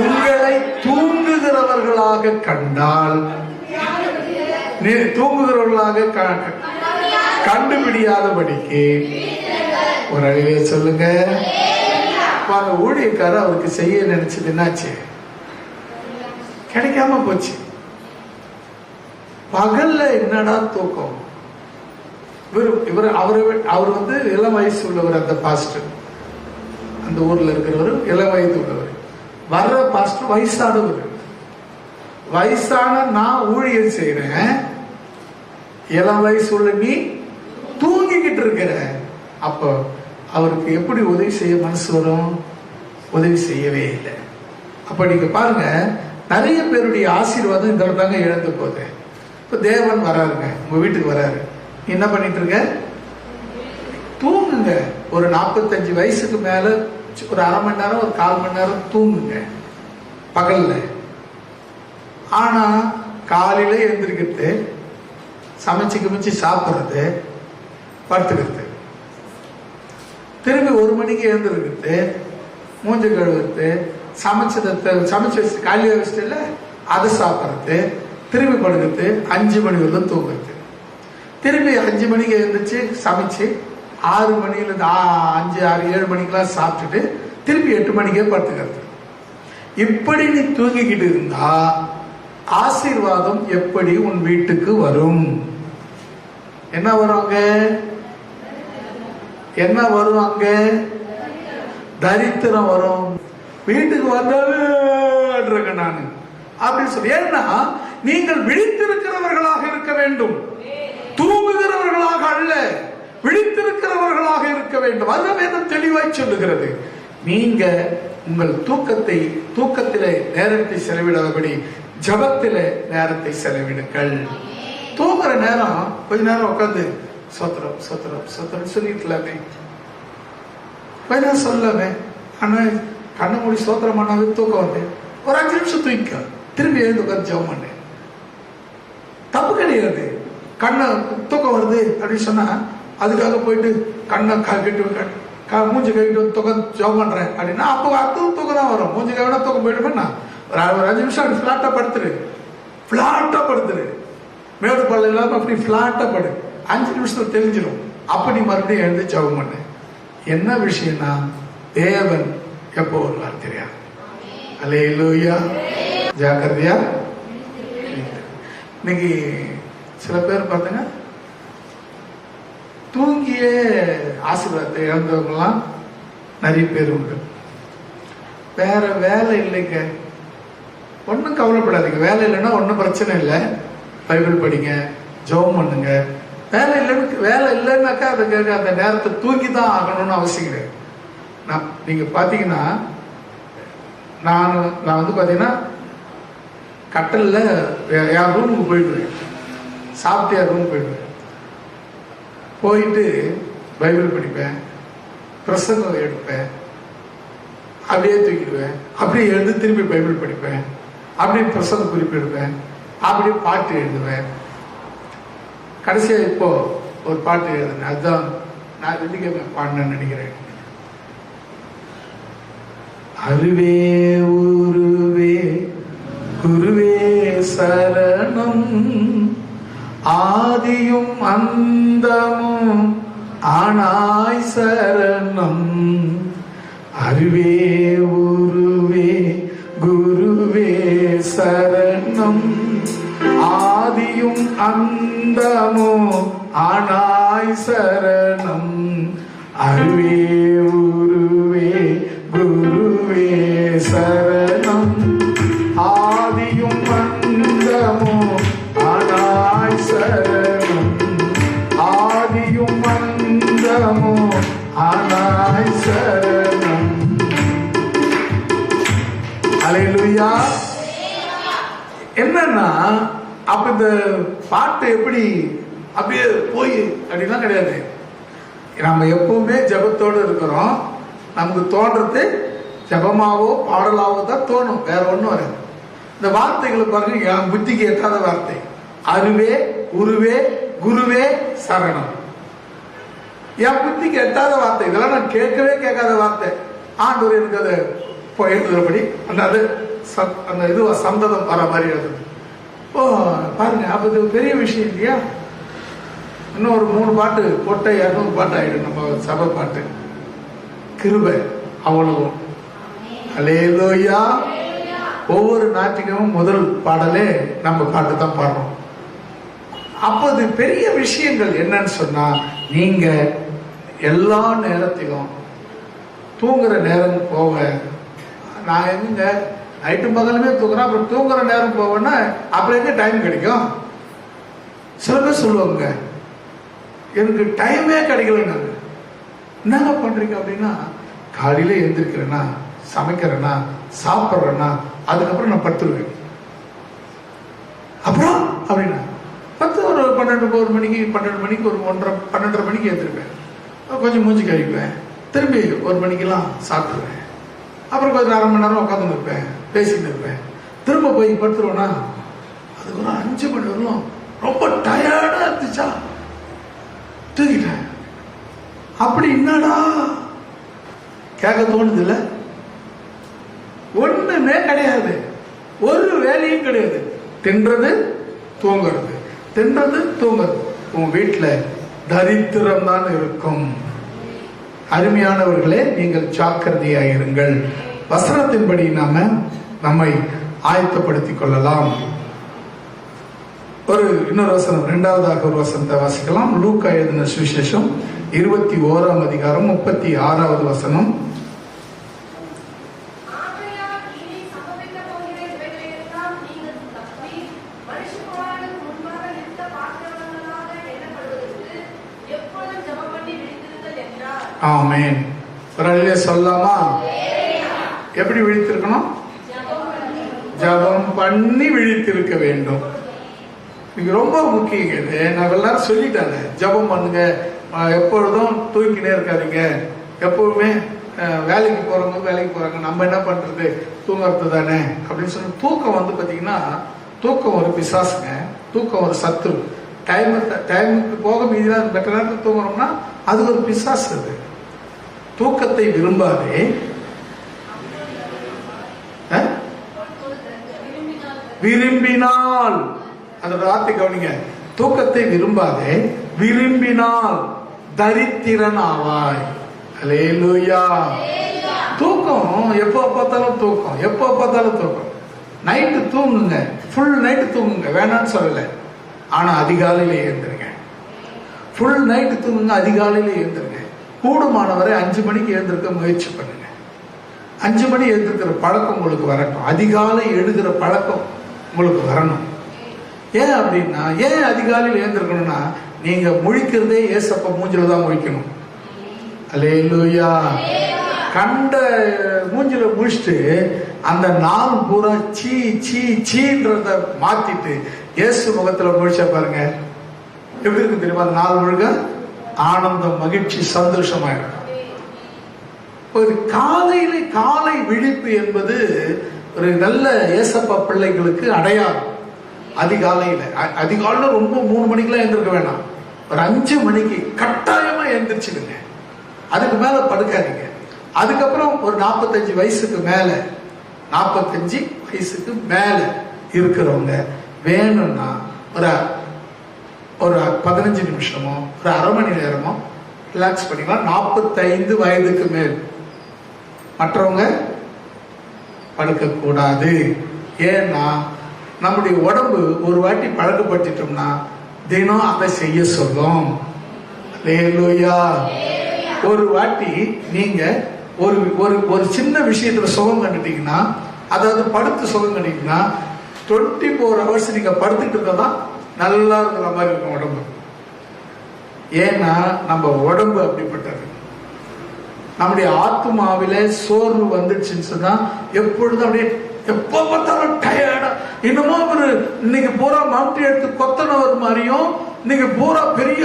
உங்களை தூங்குகிறவர்களாக கண்டால், தூங்குகிறவர்களாக கண்டுபிடியாதபடிக்கு ஒரு அழிவே சொல்லுங்க. அந்த ஊழியக்காரர் அவருக்கு செய்ய நினைச்சது என்னாச்சு? கிடைக்காம போச்சு. பகல்ல என்னடா தூக்கம். அவர் வந்து இளம் வயசு உள்ளவர். அந்த பாஸ்டர், அந்த ஊர்ல இருக்கிறவர் இளம் வயது உள்ளவர். வர்ற பாஸ்டர் வயசானவர். வயசான நான் ஊழியர் செய்யறேன், இளம் வயசு உள்ள நீ தூங்கிக்கிட்டு இருக்கிற. அப்போ அவருக்கு எப்படி உதவி செய்ய மனசு வரும்? உதவி செய்யவே இல்லை. அப்ப நீங்க பாருங்க, நிறைய பேருடைய ஆசீர்வாதம் இந்த தாங்க இழந்து போகுது. இப்ப தேவன் வராருங்க, உங்க வீட்டுக்கு வராரு. என்ன பண்ணிட்டு இருக்க? தூங்குங்க. ஒரு 45 வயசுக்கு மேல ஒரு அரை மணி நேரம், ஒரு 1/4 மணி நேரம் தூங்குங்க பகல்ல. ஆனா காலையில எழுந்திருக்கிறது, சமைச்சு கிமைச்சு சாப்பிட்றது, படுத்துக்கிறது, திரும்பி 1 மணிக்கு எழுந்திருக்கிறது, மூஞ்ச கழுவுறது, சமைச்சு வச்சு காலையில வச்சுட்டு அதை சாப்பிட்றது, திரும்பி படுக்கிறது, 5 மணி வரலும் தூங்குறது, திரும்பி 5 மணிக்கு எழுந்திரிச்சு சமைச்சு 6 மணிலேருந்து 5, 6, 7 மணிக்கெல்லாம் சாப்பிட்டுட்டு திரும்பி 8 மணிக்கே படுத்துக்கிறது. இப்படி நீ தூங்கிக்கிட்டு இருந்தா ஆசீர்வாதம் எப்படி உன் வீட்டுக்கு வரும்? என்ன வரும் அங்க? என்ன வரும் அங்க? தரித்திரம் வரும். வீட்டுக்கு வந்தாலும் நான் அப்படின்னு சொல்லி. ஏன்னா நீங்கள் விழித்திருக்கிறவர்களாக இருக்க வேண்டும், தூங்குகிறவர்களாக அல்ல, விழித்திருக்கிறவர்களாக இருக்க வேண்டும். அதுதான் வேதம் தெளிவாய் சொல்லுகிறது. நீங்க உங்கள் தூக்கத்திலே நேரத்தை செலவிடாதபடி ஜபத்திலே நேரத்தை செலவிடுங்கள். தூங்குற நேரம் கொஞ்ச நேரம் உட்காந்து சோத்திரம் சோத்திரம் சோத்திரம் சொல்லிக்கலாமே, கொஞ்ச நேரம் சொல்லாமே. ஆனா கண்ணை மூடி சோத்திரம் பண்ணாவே தூக்கம் வந்து ஒரு 5 நிமிஷம் தூங்கிக்க, திரும்பி எழுந்து உட்காந்து ஜபம் பண்ணு. தப்பு கிடையாது. கண்ணை தூக்கம் வருது அப்படின்னு சொன்னா அதுக்காக போயிட்டு கண்ணை கட்டு மூஞ்சி கழிட்டு தூக்கம் ஜபம் பண்றேன் அப்படின்னா அப்போ அதுவும் தூக்கம் தான் வரும். மூஞ்சி கழிவுனா தூக்கம் போயிடுமேண்ணா. ஒரு 5 நிமிஷம் ஃபிளாட்டா படுத்துரு, மேடு பல்ல இல்லாம அப்படி ஃபிளாட்டா படு. 5 நிமிஷத்துல தெரிஞ்சிடும். அப்ப நீ மறுபடியும் எழுந்து ஜபம் பண்ணு. என்ன விஷயம்னா தேவன் எப்போ வருவார் தெரியாது. அல்லேலூயா. ஜாக்கிரதையா. இன்னைக்கு சில பேர் பார்த்தீங்க தூங்கிய ஆசீர்வாதத்தை இழந்தவங்கலாம் நிறைய பேர் உண்டு. வேற வேலை இல்லைங்க, ஒன்றும் கவலைப்படாதீங்க. வேலை இல்லைன்னா ஒன்றும் பிரச்சனை இல்லை. பைபிள் படிங்க, ஜெபம் பண்ணுங்க. வேலை இல்லைன்னாக்கா அதுக்கு அந்த நேரத்தை தூங்கி தான் ஆகணும்னு அவசியம் கிடையாது. நீங்க பாத்தீங்கன்னா நான் வந்து பாத்தீங்கன்னா கட்டல்ல என் ரூமுக்கு போயிடுவேன், சாப்பிட்டு என் ரூம் போயிடுவேன், போயிட்டு பைபிள் படிப்பேன், பிரசங்கம் எடுப்பேன், அப்படியே தூக்கிடுவேன், அப்படியே எழுந்து திரும்பி பைபிள் படிப்பேன், அப்படியே பிரசங்க குறிப்பு எடுப்பேன், அப்படியே பாட்டு எழுதுவேன். கடைசியா இப்போ ஒரு பாட்டு எழுதுனேன். அதுதான் நான் வெள்ளிக்கிழமை பாடினேன்னு நினைக்கிறேன். அருவே உருவே குருவே சரணம், ஆதியும் அந்தமும் ஆனாய் சரணம். அருவே உருவே குருவே சரணம், ஆதியும் அந்தமும் ஆனாய் சரணம். அருவே உருவே குருவே சரணம், ஆதியும் அந்தமும் ஆனாய் சரணம். ஆதியும் அந்தமும் ஆனாய் சரணம். அல்லேலூயா. என்னன்னா அப்ப இந்த பாட்டு எப்படி அப்படியே போய் அப்படின்னா கிடையாது. நம்ம எப்பவுமே ஜபத்தோடு இருக்கிறோம். நமக்கு தோன்றது ஜபமாவோ பாடலாவோ தான் தோணும், வேற ஒன்றும் வராது. இந்த வார்த்தைகளை பாருங்க, என் புத்திக்கு எட்டாத வார்த்தை. அருவே உருவே குருவே சரணம், என் புத்திக்கு எட்டாத வார்த்தை. இதெல்லாம் நான் கேட்காத வார்த்தை. ஆண்டவர் எனக்கு அதை எழுதுறபடி அந்த இது சந்ததம் வர மாதிரி எழுதுது. ஓ பாருங்க, அப்ப இது பெரிய விஷயம் இல்லையா? இன்னும் ஒரு 3 பாட்டு போட்ட 200 பாட்டு ஆயிடும் நம்ம சபை பாட்டு. கிருபை அவ்வளவும். அல்லேலூயா. ஒவ்வொரு ஞாயிற்றுக்கிழமும் முதல் பாடலே நம்ம பாட்டு தான் பாடுறோம். அப்போது பெரிய விஷயங்கள் என்னன்னு சொன்னா, நீங்க எல்லா நேரத்திலும் தூங்குற நேரம் போக, நான் எங்க நைட்டு பகலுமே தூங்குறேன், அப்புறம் தூங்குற நேரம் போவேன்னா அப்புறம் எங்க டைம் கிடைக்கும்? சில பேர் சொல்லுவாங்க, எனக்கு டைமே கிடைக்கல. என்னங்க பண்றீங்க அப்படின்னா, காலையில எழுந்திருக்கிறேன்னா, சமைக்கிறேன்னா, சாப்பிட்றேன்னா, அதுக்கப்புறம் நான் படுத்துருவேன். அப்புறம் அப்படின்னா 10 ஒரு 12 மணிக்கு 12 மணிக்கு ஒரு 1:30 மணிக்கு எழுந்திருப்பேன். கொஞ்சம் மூஞ்சி கழிப்பேன், திரும்பி 1 மணிக்கெல்லாம் சாப்பிடுவேன். அப்புறம் கொஞ்சம் 1/2 மணி நேரம் உட்காந்துன்னு இருப்பேன், பேசிட்டு இருப்பேன். திரும்ப போய் படுத்துருவேன்னா அதுக்கு ஒரு 5 மணி வரலாம் ரொம்ப டயர்டா இருந்துச்சா தூக்கிட்டேன். அப்படி என்னடா கேட்க தோணுது இல்ல? ஒண்ணுமே கிடையாது, ஒரு வேலையும் கிடையாது. தின்றது தூங்குறது, தின்றது தூங்குறது. உன் வீட்டுல தரித்திரம் தான் இருக்கும். அருமையானவர்களே, நீங்கள் ஜாக்கிரதையாயிருங்கள். வசனத்தின்படி நம்மை ஆயத்தப்படுத்திக் கொள்ளலாம். இன்னொரு வசனம், 2வதாக ஒரு வசனத்தை வாசிக்கலாம். லூக்கா எழுதின சுவிசேஷம் 21ஆம் அதிகாரம் 36வது வசனம். ஆமென். சொல்லலாமா? எப்படி விழித்திருக்கணும்? ஜபம் பண்ணி விழித்திருக்க வேண்டும். இது ரொம்ப முக்கியம். இது நான் எல்லாரும் சொல்லிட்டாங்க, ஜபம் பண்ணுங்க, எப்பொழுதும் தூங்கினே இருக்காதீங்க. எப்பவுமே வேலைக்கு போறாங்க, நம்ம என்ன பண்றது, தூங்குறது தானே அப்படின்னு சொல்லி. தூக்கம் பாத்தீங்கன்னா, தூக்கம் ஒரு பிசாசுங்க, தூக்கம் ஒரு சத்துரு. டைமுக்கு போக மீதிலாம் பெற்ற நேரத்தில் தூங்குறோம்னா அது ஒரு பிசாசு. அது தூக்கத்தை விரும்பாதே, விரும்பினால், அந்த வார்த்தை கவனிங்க, தூக்கத்தை விரும்பாதே, விரும்பினால் தரித்திரன் ஆவாய். அல்லேலூயா. தூக்கம் எப்போ பார்த்தாலும் தூக்கம். நைட்டு தூங்குங்க, ஃபுல் நைட்டு தூங்குங்க, வேணான்னு சொல்லல. ஆனா அதிகாலையில எழுந்துருங்க. ஃபுல் நைட்டு தூங்குங்க, அதிகாலையில எழுந்துருங்க. கூடுமானவரை 5 மணிக்கு எழுந்திருக்க முயற்சி பண்ணுங்க. 5 மணி எழுந்திருக்கிற பழக்கம் உங்களுக்கு வரட்டும். அதிகாலை எழுதுகிற பழக்கம் உங்களுக்கு வரணும். ஏன் அப்படின்னா, ஏன் அதிகாலையில் எழுந்திருக்கணும்னா, நீங்க முழிக்கிறதே ஏசப்பா மூஞ்சில தான் முழிக்கணும். அல்லேலூயா. கண்ட மூஞ்சில முழிச்சுட்டு அந்த நாள் பூரா சீன்றத மாத்திட்டு இயேசு முகத்துல முழிச்சா பாருங்க எப்படி இருக்கு தெரியுமா? அந்த நாள் முழுக்க ஆனந்தம், மகிழ்ச்சி, சந்தோஷமா இருக்கும். ஒரு காலை விழிப்பு என்பது ஒரு நல்ல ஏசப்பா பிள்ளைகளுக்கு அடையாளம். அதிகாலையில ரொம்ப 3 மணிக்கெல்லாம் எழுந்திருக்க வேண்டாம். ஒரு 5 மணிக்கு கட்டாயமா எழுந்திரிச்சுடுங்க. அதுக்கு மேல படுக்காதீங்க. அதுக்கப்புறம் ஒரு 45 வயசுக்கு மேல 45 வயசுக்கு மேல இருக்கிறவங்க வேணும்னா ஒரு 15 நிமிஷமோ ஒரு அரை மணி நேரமோ ரிலாக்ஸ் பண்ணிக்கலாம். 45 வயதுக்கு மேல் மற்றவங்க படுக்க கூடாது. ஏன்னா நம்முடைய உடம்பு ஒரு வாட்டி பழக்கப்படுத்திட்டோம்னா தினம் அதை செய்ய சொல்லும். அல்லேலூயா. ஒரு வாட்டி நீங்க ஒரு ஒரு ஒரு சின்ன விஷயத்துல சுகம் கண்டுட்டீங்கன்னா, அதாவது படுத்து சுகம் கண்டிங்கன்னா 24 hours நீங்க படுத்துட்டு இருக்கதான் நல்லா இருக்கிற மாதிரி இருக்கும் உடம்பு. ஏன்னா நம்ம உடம்பு அப்படிப்பட்டது. நம்முடைய ஆத்மாவில சோர்வு வந்துடுச்சுன்னு சொன்னா எப்பொழுதும் அப்படியே எப்போ பார்த்தாலும் டயர்டா, இன்னமும் ஒரு இன்னைக்கு பூரா மவுண்டி எடுத்து கொத்தனவர் மாதிரியும், இன்னைக்கு பூரா பெரிய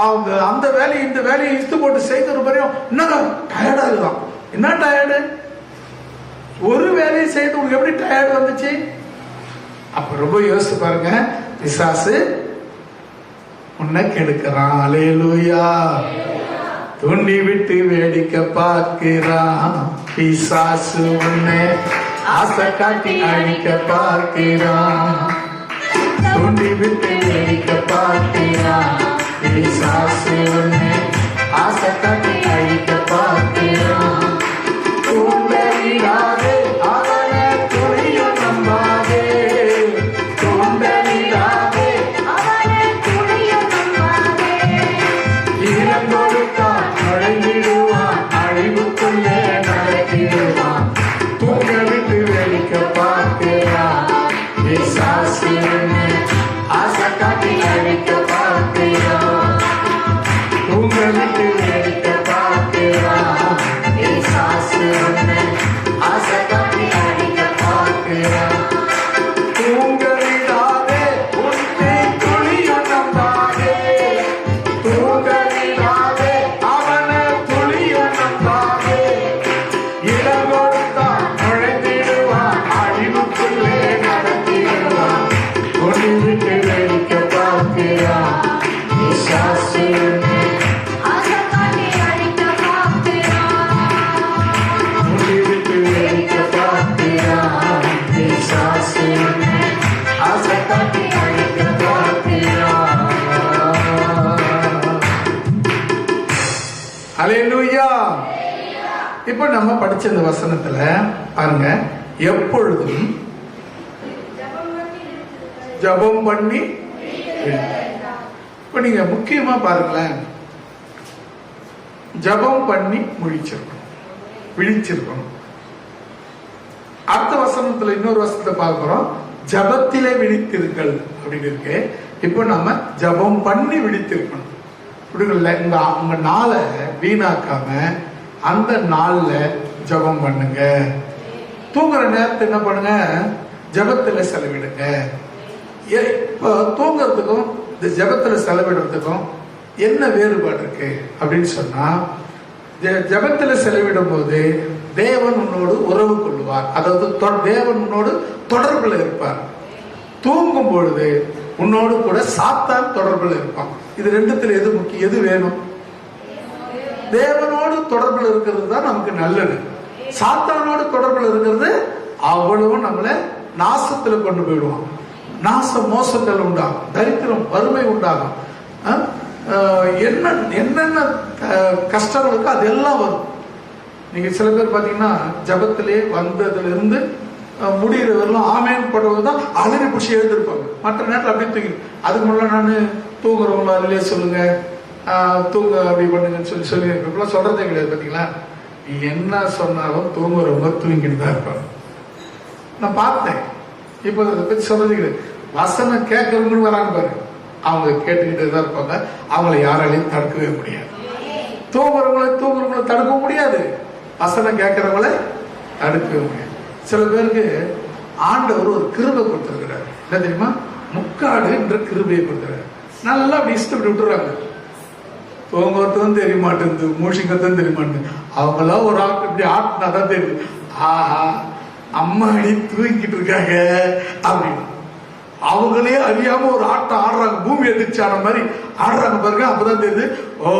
அவங்க அந்த வேலையை இந்த வேலையை இழுத்து போட்டு செய்கிற மாதிரியும் என்னங்க டயர்டா இருக்கலாம். என்ன டயர்டு? ஒரு வேலையை செய்து உங்களுக்கு எப்படி டயர்டு வந்துச்சு? அப்ப ரொம்ப யோசிச்சு பாருங்க. பிசாசு உன்னை கெடுக்கிறான். அல்லேலூயா. தூண்டி விட்டு வேடிக்கை பார்க்கிறான். பிசாசு உன்னை ஆசை காட்டி அழிக்க பார்க்கிறான். தூண்டி விட்டு வேடிக்கை பார்க்கிறான். பிசாசு உன்னை ஆசை காட்டி அழிக்க பார்க்கிறான். தூண்டலிடாதே அவனை துணியும் நம்பாதே. தூண்டலிடாதே அவனை துணியும் நம்பாதே. இறங்கொடுத்தான் நுழைந்திடுவான், அழிவுக்குள்ளே நடத்திடுவான். தூங்க விட்டு வேடிக்கை பார்க்கிறான். பிசாசு உன்னை ஆசை காட்டி அழிக்க பார்க்கிறான். தூங்க விட்டு வேடிக்கை பார்க்கிறான். பிசாசு உன்னை ஆசை காட்டி அழிக்க பார்க்கிறான். தூங்கலிடாதே உன்னை துணியும் நம்பாதே. தூங்கலிடாதே அவனை துணியும் நம்பாதே. இடம் கொடுத்தான் நுழைந்திடுவான், அழிவுக்குள்ளே நடத்திடுவான். துணி விட்டு வேடிக்கை பார்க்கிறான். பிசாசு உன்னை ஆசை காட்டி அழிக்க பார்க்கிறான். துணி விட்டு வேடிக்கை பார்க்கிறான். பிசாசு உன்னை ஆசை காட்டி அழிக்க பார்க்கிறான். அல்லேலூயா. இப்ப நம்ம படிச்ச இந்த வசனத்துல பாருங்க, எப்பொழுதும் ஜெபம் பண்ணி இப்ப நீங்க முக்கியமா பாருங்களேன், ஜெபம் பண்ணி விழிச்சிருக்கணும். அடுத்த வசனத்துல இன்னொரு வசனத்தை பார்க்கிறோம், ஜபத்திலே விழித்திருங்கள் அப்படின்னு இருக்கு. இப்போ நம்ம ஜபம் பண்ணி விழித்திருக்கணும். உங்க நாளை வீணாக்காம அந்த நாள்ல ஜபம் பண்ணுங்க. தூங்குற நேரத்தை என்ன பண்ணுங்க? ஜபத்துல செலவிடுங்க. இப்போ தூங்குறதுக்கும் இந்த ஜபத்துல செலவிடுறதுக்கும் என்ன வேறுபாடு இருக்கு அப்படின்னு சொன்னா, ஜபத்துல செலவிடும் போது தேவன் உன்னோடு உறவு கொள்ளுவார். அதாவது தேவன் உன்னோடு தொடர்புல இருப்பார். தூங்கும் பொழுது உன்னோடு கூட சாத்தான் தொடர்புல இருப்பான். இது ரெண்டுத்துல எது முக்கியம்? எது வேணும்? தேவனோடு தொடர்புல இருக்கிறது தான் நமக்கு நல்லது. சாத்தானோடு தொடர்புல இருக்கிறது அவ்வளவு நம்மளை நாசத்துல கொண்டு போயிடுவான். நாசம் மோசங்கள் உண்டாகும், தரித்திரம் வறுமை உண்டாகும், என்னென்ன கஷ்டங்களுக்கு அதெல்லாம் வரும். நீங்க சில பேர் பாத்தீங்கன்னா ஜபத்திலே வந்ததுல இருந்து முடிகிற வரலாம் ஆமேன் படுவதுதான் அலறி பிடிச்சி எழுதிருப்பாங்க. மற்ற நேரத்தில் அப்படியே தூங்கி, அதுக்கு முன்னாடி நான் தூங்குறவங்கள அதிலே சொல்லுங்க, தூங்க அப்படி பண்ணுங்கன்னு சொல்லி இப்பெல்லாம் சொல்றதே கிடையாது. பாத்தீங்களா, என்ன சொன்னாலும் தூங்குறவங்க தூங்கிட்டு தான் இருப்பாங்க. நான் பார்த்தேன். இப்போ அதை பத்தி சொல்றது கிடையாது. வசனம் கேட்கறவங்கன்னு வராங்க பாரு, அவங்க கேட்டுக்கிட்டே தான் இருப்பாங்க. அவங்கள யாராலையும் தடுக்கவே முடியாது. தூங்குறவங்களை தடுக்க முடியாது. வசனம் கேட்கறவங்கள தடுக்கவே முடியாது. சில பேருக்கு ஆண்டவர் ஒரு கிருபை கொடுத்திருக்கிறார். என்ன தெரியுமா? முக்காடு என்ற கிருபையை கொடுத்துறாரு. நல்லா அப்படி இஷ்டப்பட்டு விட்டுறாங்க. தூங்குறதும் தெரிய மாட்டேங்குது, மூஷிக்கத்தும் தெரிய மாட்டேங்குது. அவங்களாம் ஒரு ஆட்டு இப்படி ஆட்டினா தான் தெரியுது, ஆஹா அம்மா அடி தூங்கிட்டு இருக்காங்க அப்படின்னு. அவங்களே அறியாம ஒரு ஆட்டம் ஆடுறாங்க, பூமி எதிர்ச்சான மாதிரி ஆடுறாங்க பாருங்க. அப்பதான் தெரியுது, ஓ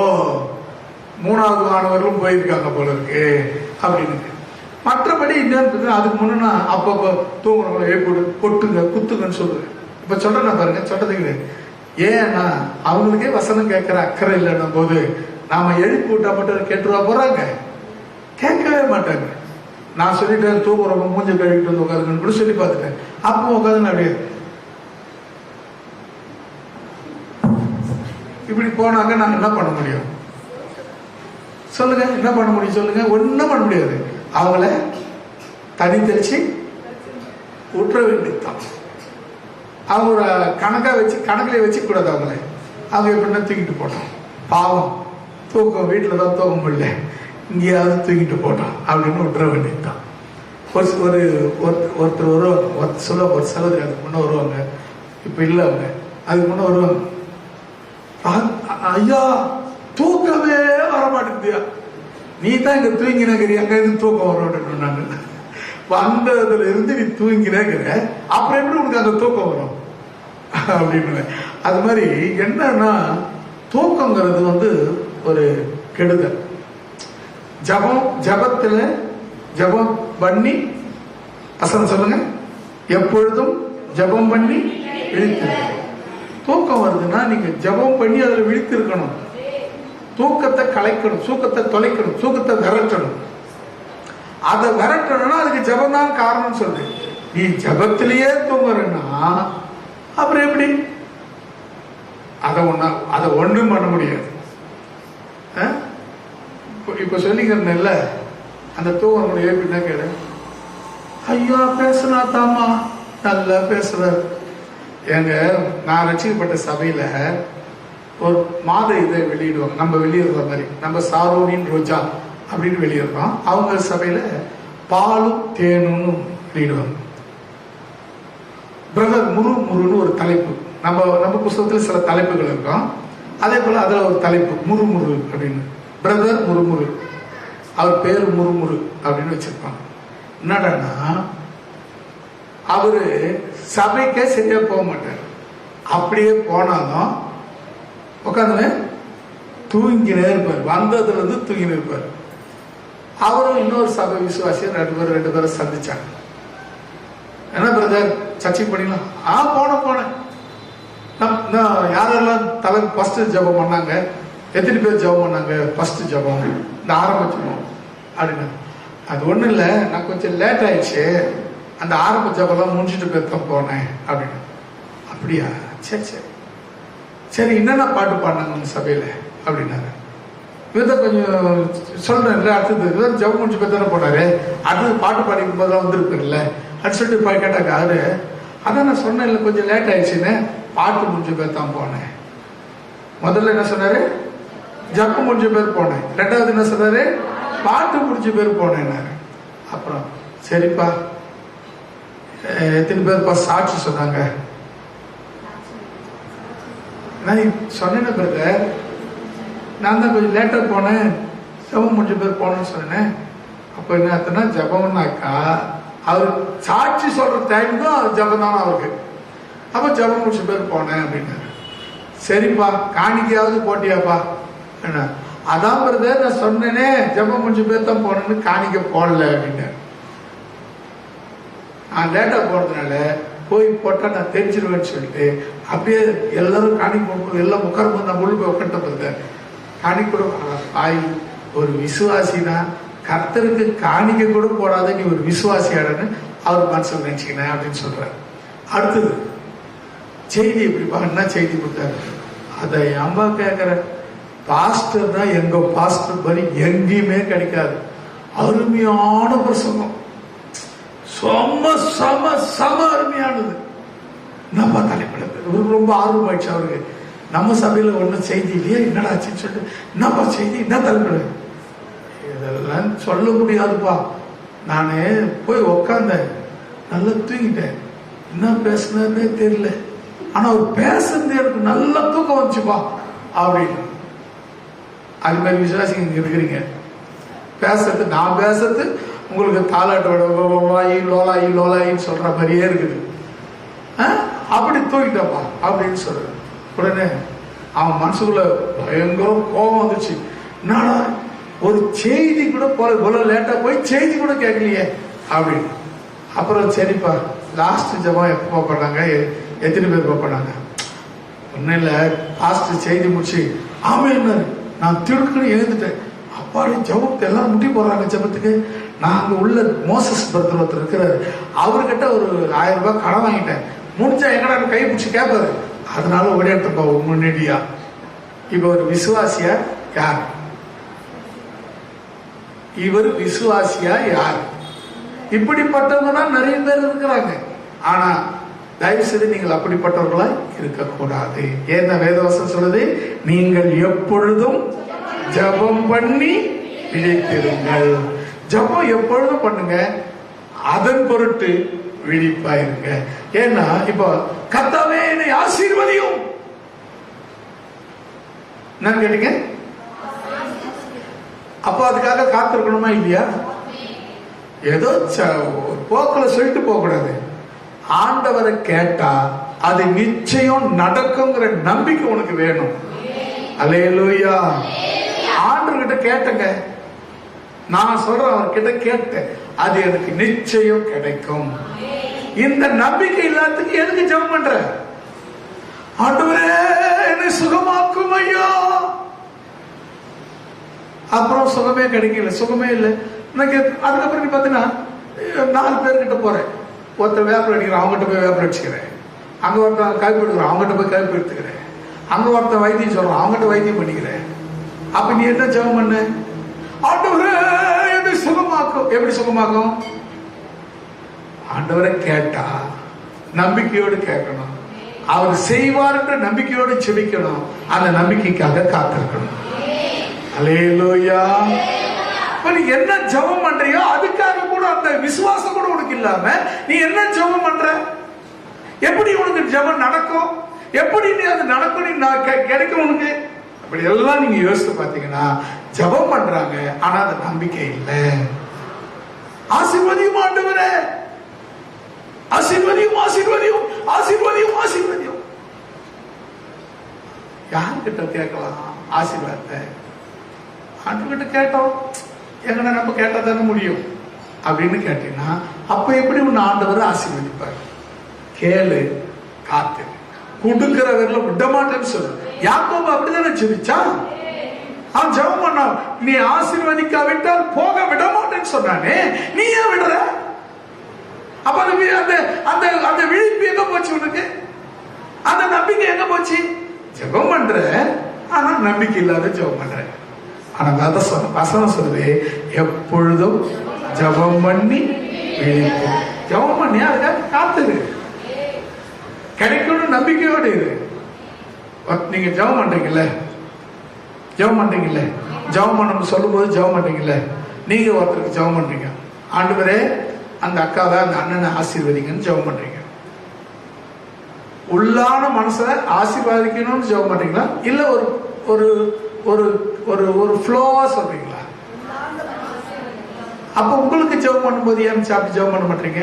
3வது மாணவர்களும் போயிருக்காங்க போல இருக்கு அப்படின்னு. மற்றபடி இன்னும் அதுக்கு முன்னா அப்பப்போ தூங்குறவங்களை ஏற்படு கொட்டுங்க குத்துங்கன்னு சொல்லுவேன். இப்ப சொல்றேன் பாருங்க, சொல்றதுக்கு ஏன்னா அவங்களுக்கே வசனம் கேட்கிற அக்கறை இல்லைன்னும் போது நாம எழுப்பி விட்டா மட்டும் கேட்டுருவா போறாங்க, கேட்கவே மாட்டாங்க. நான் சொல்லிட்டேன் தூங்குறவங்க மூஞ்ச கழுவிட்டு வந்து உட்காருங்கன்னு கூட சொல்லி பார்த்துட்டேன். அப்போ உட்காந்து அப்படியே இப்படி போனாங்க, நாங்க என்ன பண்ண முடியும் சொல்லுங்க? என்ன பண்ண முடியும் சொல்லுங்க? ஒன்னும் பண்ண முடியாது. அவங்கள தனி தெளிச்சு விட்டுற வேண்டியதுதான். அவங்க கணக்கில் வச்சு கூடாது. அவங்க எப்படின்னா தூக்கிட்டு போட்டோம், பாவம் தூக்கம் வீட்டில் தான் தூங்க முடியல, இங்கேயாவது தூக்கிட்டு போட்டோம் அப்படின்னு விட்டுற வேண்டியதுதான். ஒருத்தர் வருவாங்க, ஒரு சகோதரி அதுக்கு முன்னே வருவாங்க, இப்போ இல்லை அவங்க அதுக்கு முன்னே வருவாங்க. ஐயா தூக்கமே வரமாட்டேங்குதியா, நீ தான் இங்க தூங்கினகிறிய, அங்க இருந்து தூக்கம் வரமாட்டேன்னு நான் வந்ததுல இருந்து நீ தூங்கினேங்கிற, அப்புறம் எப்படி உனக்கு அந்த தூக்கம் வரும் அப்படின்னு. அது மாதிரி என்னன்னா தூக்கங்கிறது ஒரு கெடுதல். ஜபம் பண்ணி வசனம் சொல்லுங்க, எப்பொழுதும் ஜபம் பண்ணி விழித்திருக்கணும். தூக்கம் வருதுன்னா நீங்க ஜபம் பண்ணி அதுல விழித்திருக்கணும். தூக்கத்தை கலைக்கணும், தூக்கத்தை தொலைக்கணும், தூக்கத்தை விரட்டணும். அதை விரட்டணும்னா அதுக்கு ஜபம் தான் காரணம் சொல்லு. நீ ஜபத்திலேயே தூங்குறன்னா அப்புறம் எப்படி? அதை ஒண்ணும் பண்ண முடியாது. இப்ப சொல்லிக்கிறேன்ல, அந்த தூக்கம் எப்படின்னா கேளு, ஐயா பேசுனா தாமா நல்லா பேசுறாரு. எங்க நான் ரசிக்கப்பட்ட சபையில ஒரு மாத இதை வெளியிடுவாங்க, நம்ம வெளியிடுற மாதிரி. நம்ம சாரோனின் ரோஜா அப்படின்னு வெளியிடுறோம். அவங்க சபையில பாலும் தேனும் வெளியிடுவாங்க. பிரதர் முருன்னு ஒரு தலைப்பு. நம்ம புத்தகத்துல சில தலைப்புகள் இருக்கும். அதே போல அதுல ஒரு தலைப்பு முருமுரு அப்படின்னு. பிரதர் முருமுரு, அவர் பேரு முருமுரு அப்படின்னு வச்சிருப்பாங்க. என்னடான்னா அவரு சபைக்கே சரியா போக மாட்டார். அப்படியே போனாலும் உட்காந்து தூங்கினே இருப்பார். வந்ததுல இருந்து தூங்கினே இருப்பார். அவரும் இன்னொரு சபை விசுவாசியை ரெண்டு பேரும் சந்திச்சாங்க. என்ன பிரதர் சர்ச்சைக்கு பண்ணிக்கலாம்? போனேன். யாரெல்லாம் ஃபர்ஸ்ட் ஜபம் பண்ணாங்க, எத்தனை பேர் ஜபம் பண்ணாங்க? ஃபர்ஸ்ட் ஜபம் இந்த ஆரம்ப ஜபம் அப்படின்னு. அது ஒண்ணும் இல்லை, நான் கொஞ்சம் லேட் ஆயிடுச்சு, அந்த ஆரம்ப ஜபம்லாம் முடிச்சுட்டு பேர் தான் போனேன் அப்படின்னு. அப்படியா? சரி என்னென்ன பாட்டு பாடினாங்க உங்க சபையில அப்படின்னாரு. இவர்தான் கொஞ்சம் சொல்றேன்ல, அடுத்தது ஜபம் முடிச்சு பேர் தானே போனாரு, அடுத்தது பாட்டு பாடிக்கும் போதெல்லாம் வந்திருக்குல்ல அப்படின்னு சொல்லிட்டு போய் கேட்டாங்க. அதான் நான் சொன்னேன் இல்லை, கொஞ்சம் லேட் ஆயிடுச்சுன்னு, பாட்டு முடிஞ்ச பேர் தான் போனேன். முதல்ல என்ன சொன்னாரு? ஜப்பம் முடிஞ்ச பேர் போனேன். ரெண்டாவது என்ன சொன்னாரு? பாட்டு முடிஞ்ச பேர் போனேன். அப்புறம் சரிப்பா, எத்தனை பேர்ப்பா சாட்சி சொன்னாங்க? நான் சொன்னேன் பிரதர், நான் தான் கொஞ்சம் லேட்டா போனேன், ஜபம் முடிஞ்ச பேர் போனேன்னு சொன்னேன். அப்ப என்ன அர்த்தம்னா, ஜபம்னாக்கா அவர் சாட்சி சொல்ற டைம் தான் ஜபம் தானே அவருக்கு. அப்ப ஜபம் முடிச்ச பேர் போனேன் அப்படின்னாரு. சரிப்பா, காணிக்கையாவது போட்டியாப்பா? என்ன? அதான் பிரதர் நான் சொன்னேனே, ஜபம் முடிஞ்ச பேர் தான் போனேன்னு காணிக்க போடல அப்படின்னாரு. நான் லேட்டா போறதுனால போய் போட்டா நான் தெரிஞ்சிருவேன்னு சொல்லிட்டு அப்படியே எல்லாரும் காணிக்க எல்லாம் உட்காரும்போது நான் உள்ள போய் உட்காந்துட்ட பிரதர். காணிக்க கூட ஆய், ஒரு விசுவாசினா கர்த்தருக்கு காணிக்க கூட போடாத நீ ஒரு விசுவாசியாடன்னு அவர் மனசுல நினைச்சுக்கினேன் அப்படின்னு சொல்றாரு. அடுத்தது செய்தி எப்படிப்பா, என்ன செய்தி கொடுத்தாரு? அதை அம்மா கேட்கிற பாஸ்டர் தான் எங்க பாஸ்டர் மாதிரி எங்கேயுமே கிடைக்காது. அருமையான பிரசங்கம், சம அருமையானது. என்னப்பா தலைப்பட இவருக்கு ரொம்ப ஆர்வம் ஆயிடுச்சு அவருக்கு. நம்ம சபையில ஒன்னும் செய்தி இல்லையா, என்னடா ஆச்சுன்னு சொல்லிட்டு என்னப்பா செய்தி, என்ன தலைப்பட? இதெல்லாம் சொல்ல முடியாதுப்பா. நானு போய் உக்காந்தேன், நல்லா தூங்கிட்டேன், என்ன பேசுனே தெரியல, ஆனா அவர் பேசுறது எனக்கு நல்லா தூக்கம் வந்துச்சுப்பா அப்படின்னு. அது மாதிரி விசுவாசிங்க இங்க இருக்கிறீங்க. பேசுறது, நான் பேசுறது உங்களுக்கு தாலாட்டோட லோலாயி லோலாயின்னு சொல்ற மாதிரியே இருக்குது. அப்படி தூக்கிட்டப்பா அப்படின்னு சொல்ற உடனே அவன் மனசுக்குள்ள பயங்கர கோபம் வந்துச்சு. என்னடா ஒரு செய்தி கூட போல இவ்வளவு லேட்டா போய் செய்தி கூட கேட்கலையே அப்படின்னு. அப்புறம் சரிப்பா லாஸ்ட் ஜபம் எப்போ பண்ணாங்க, எத்தனை பேர் பண்ணாங்க? ஒன்னும் இல்லை, லாஸ்ட் செய்தி முடிச்சு ஆமேன்னு நான் திடுக்குன்னு எழுந்துட்டேன். அப்பாடி ஜபத்தை எல்லாம் முட்டி போடுறாங்க ஜபத்துக்கு. நாங்க உள்ள மோசஸ் பிரதர் ஒருத்தர் இருக்கிறாரு, அவர்கிட்ட ஒரு 1000 ரூபாய் கடன் வாங்கிட்டேன். முடிஞ்சா எங்கடா கை பிடிச்சி கேட்பாரு, அதனால ஓடியாட்டுப்பா முன்னாடியா. இப்ப ஒரு விசுவாசியா யார்? இவர் விசுவாசியா யார்? இப்படிப்பட்டவங்க தான் நிறைய பேர் இருக்கிறாங்க. ஆனா தயவு செய்து நீங்கள் அப்படிப்பட்டவர்களா இருக்கக்கூடாது. ஏன்னா வேதவசனம் சொல்லுது, நீங்கள் எப்பொழுதும் ஜபம் பண்ணி விழித்திருங்கள். ஜபம் எப்பொழுதும் பண்ணுங்க, அதன் பொருட்டு விழிப்பாயிருங்க. ஏன்னா இப்போ கர்த்தாவே என்னை ஆசீர்வதியும் நான் கேட்டீங்க, அப்போ அதுக்காக காத்திருக்கணுமா இல்லையா? ஏதோ போக்கில் சொல்லிட்டு போக கூடாது. ஆண்டவரை கேட்டா அது நிச்சயம் நடக்குங்கிற நம்பிக்கை உனக்கு வேணும். அல்லேலூயா. ஆண்டவர்கிட்ட கேட்டங்க, நான் சொல்றேன் அவர்கிட்ட கேட்டேன், அது எனக்கு நிச்சயம் கிடைக்கும். இந்த நம்பிக்கை இல்லாததுக்கு எதுக்கு ஜெபம் பண்ற? ஆண்டவரே என்னை சுகமாக்கும் ஐயா. அப்புறம் சுகமே கிடைக்கல, சுகமே இல்லை. அதுக்கப்புறம் நீ பார்த்தீங்கன்னா 4 பேர்கிட்ட போறேன். ஒருத்தர் வேப்பர் அடிக்கிறேன், அவங்ககிட்ட போய் வேப்பர் அடிச்சுக்கிறேன். அங்க ஒருத்தர் கல்வி எடுக்கிறோம், அவங்ககிட்ட போய் கல்வி எடுத்துக்கிறேன். அங்க ஒருத்தர் வைத்தியம் சொல்றோம், அவங்ககிட்ட வைத்தியம் பண்ணிக்கிறேன். அப்ப நீ என்ன ஜெபம் பண்ண? ஆண்டவரே என்னை சுகமாக்கும். எப்படி சுகமாக்கும்? ஆண்டவரை கேட்டா நம்பிக்கையோடு கேட்கணும், அவர் செய்வார் என்ற நம்பிக்கையோடு செபிக்கணும், அந்த நம்பிக்கைக்காக காத்திருக்கணும். அல்லேலூயா. நீ என்ன ஜெபம் பண்றியோ அதுக்காக கூட அந்த விசுவாசம் கூட உனக்கு இல்லாம நீ என்ன ஜெபம் பண்ற? எப்படி உனக்கு ஜெபம் நடக்கும்? எப்படி நீ அது நடக்கும் கிடைக்கும் உனக்கு? அப்படி எல்லாம் நீங்க யோசித்து பாத்தீங்கன்னா ஜெபம் பண்றாங்க, ஆனா அது நம்பிக்கை இல்லை. ஆசீர்வதியும் ஆண்டவரே, ஆசீர்வதியும் ஆசீர்வதியும் ஆசீர்வதியும் ஆசீர்வதியும். யார்கிட்ட கேட்கலாம் ஆசீர்வாதத்தை? ஆண்டவர்கிட்ட கேட்டோம், எங்கன்னா நம்ம கேட்டா தானே முடியும் அப்படின்னு கேட்டீங்கன்னா, அப்ப எப்படி உன்னை ஆண்டவர் ஆசீர்வதிப்பார்? கேளு, காத்து, கொடுக்கிறவர்ல விட மாட்டேன்னு சொல்லு. யாக்கோபு அப்படிதானே ஜெபிச்சா? அவன் ஜெபம் பண்ணான், நீ ஆசீர்வதிக்காவிட்டால் போக விட மாட்டேன்னு சொன்னானே, நீ ஏன் விடுற? அப்ப அந்த விழிப்பு எங்க போச்சு உனக்கு? அந்த நம்பிக்கை எங்க போச்சு? ஜெபம் பண்ற, ஆனா நம்பிக்கை இல்லாத ஜெபம் பண்ற. ஆனா வசனம் சொல்லுது, எப்பொழுதும் ஜெபம் பண்ணி விழித்து. ஜெபம் பண்ணி அதுக்காக காத்துரு, கிடைக்கணும் நம்பிக்கையோடு இரு. நீங்க ஜெபம் பண்றீங்கல்ல, ஜெபம் பண்றீங்கல்ல, ஜெபம் பண்ணணும் சொல்லும் போது ஜெபம் பண்றீங்கல்ல, நீங்க ஒருத்தருக்கு ஜெபம் பண்றீங்க, ஆண்டவரே அந்த அக்காவை அந்த அண்ணனை ஆசீர்வதிங்கன்னு ஜெபம் பண்றீங்க. உள்ளான மனசுல ஆசீர்வாதிக்கணும்னு ஜெபம் பண்றீங்களா, இல்ல ஒரு ஒரு ஒரு ஒரு ஒரு ஃப்ளோவா சொல்றீங்களா? அப்ப உங்களுக்கு ஜெபம் பண்ணும்போது ஏன் சாப்பிட்டு ஜெபம் பண்ண மாட்டீங்க?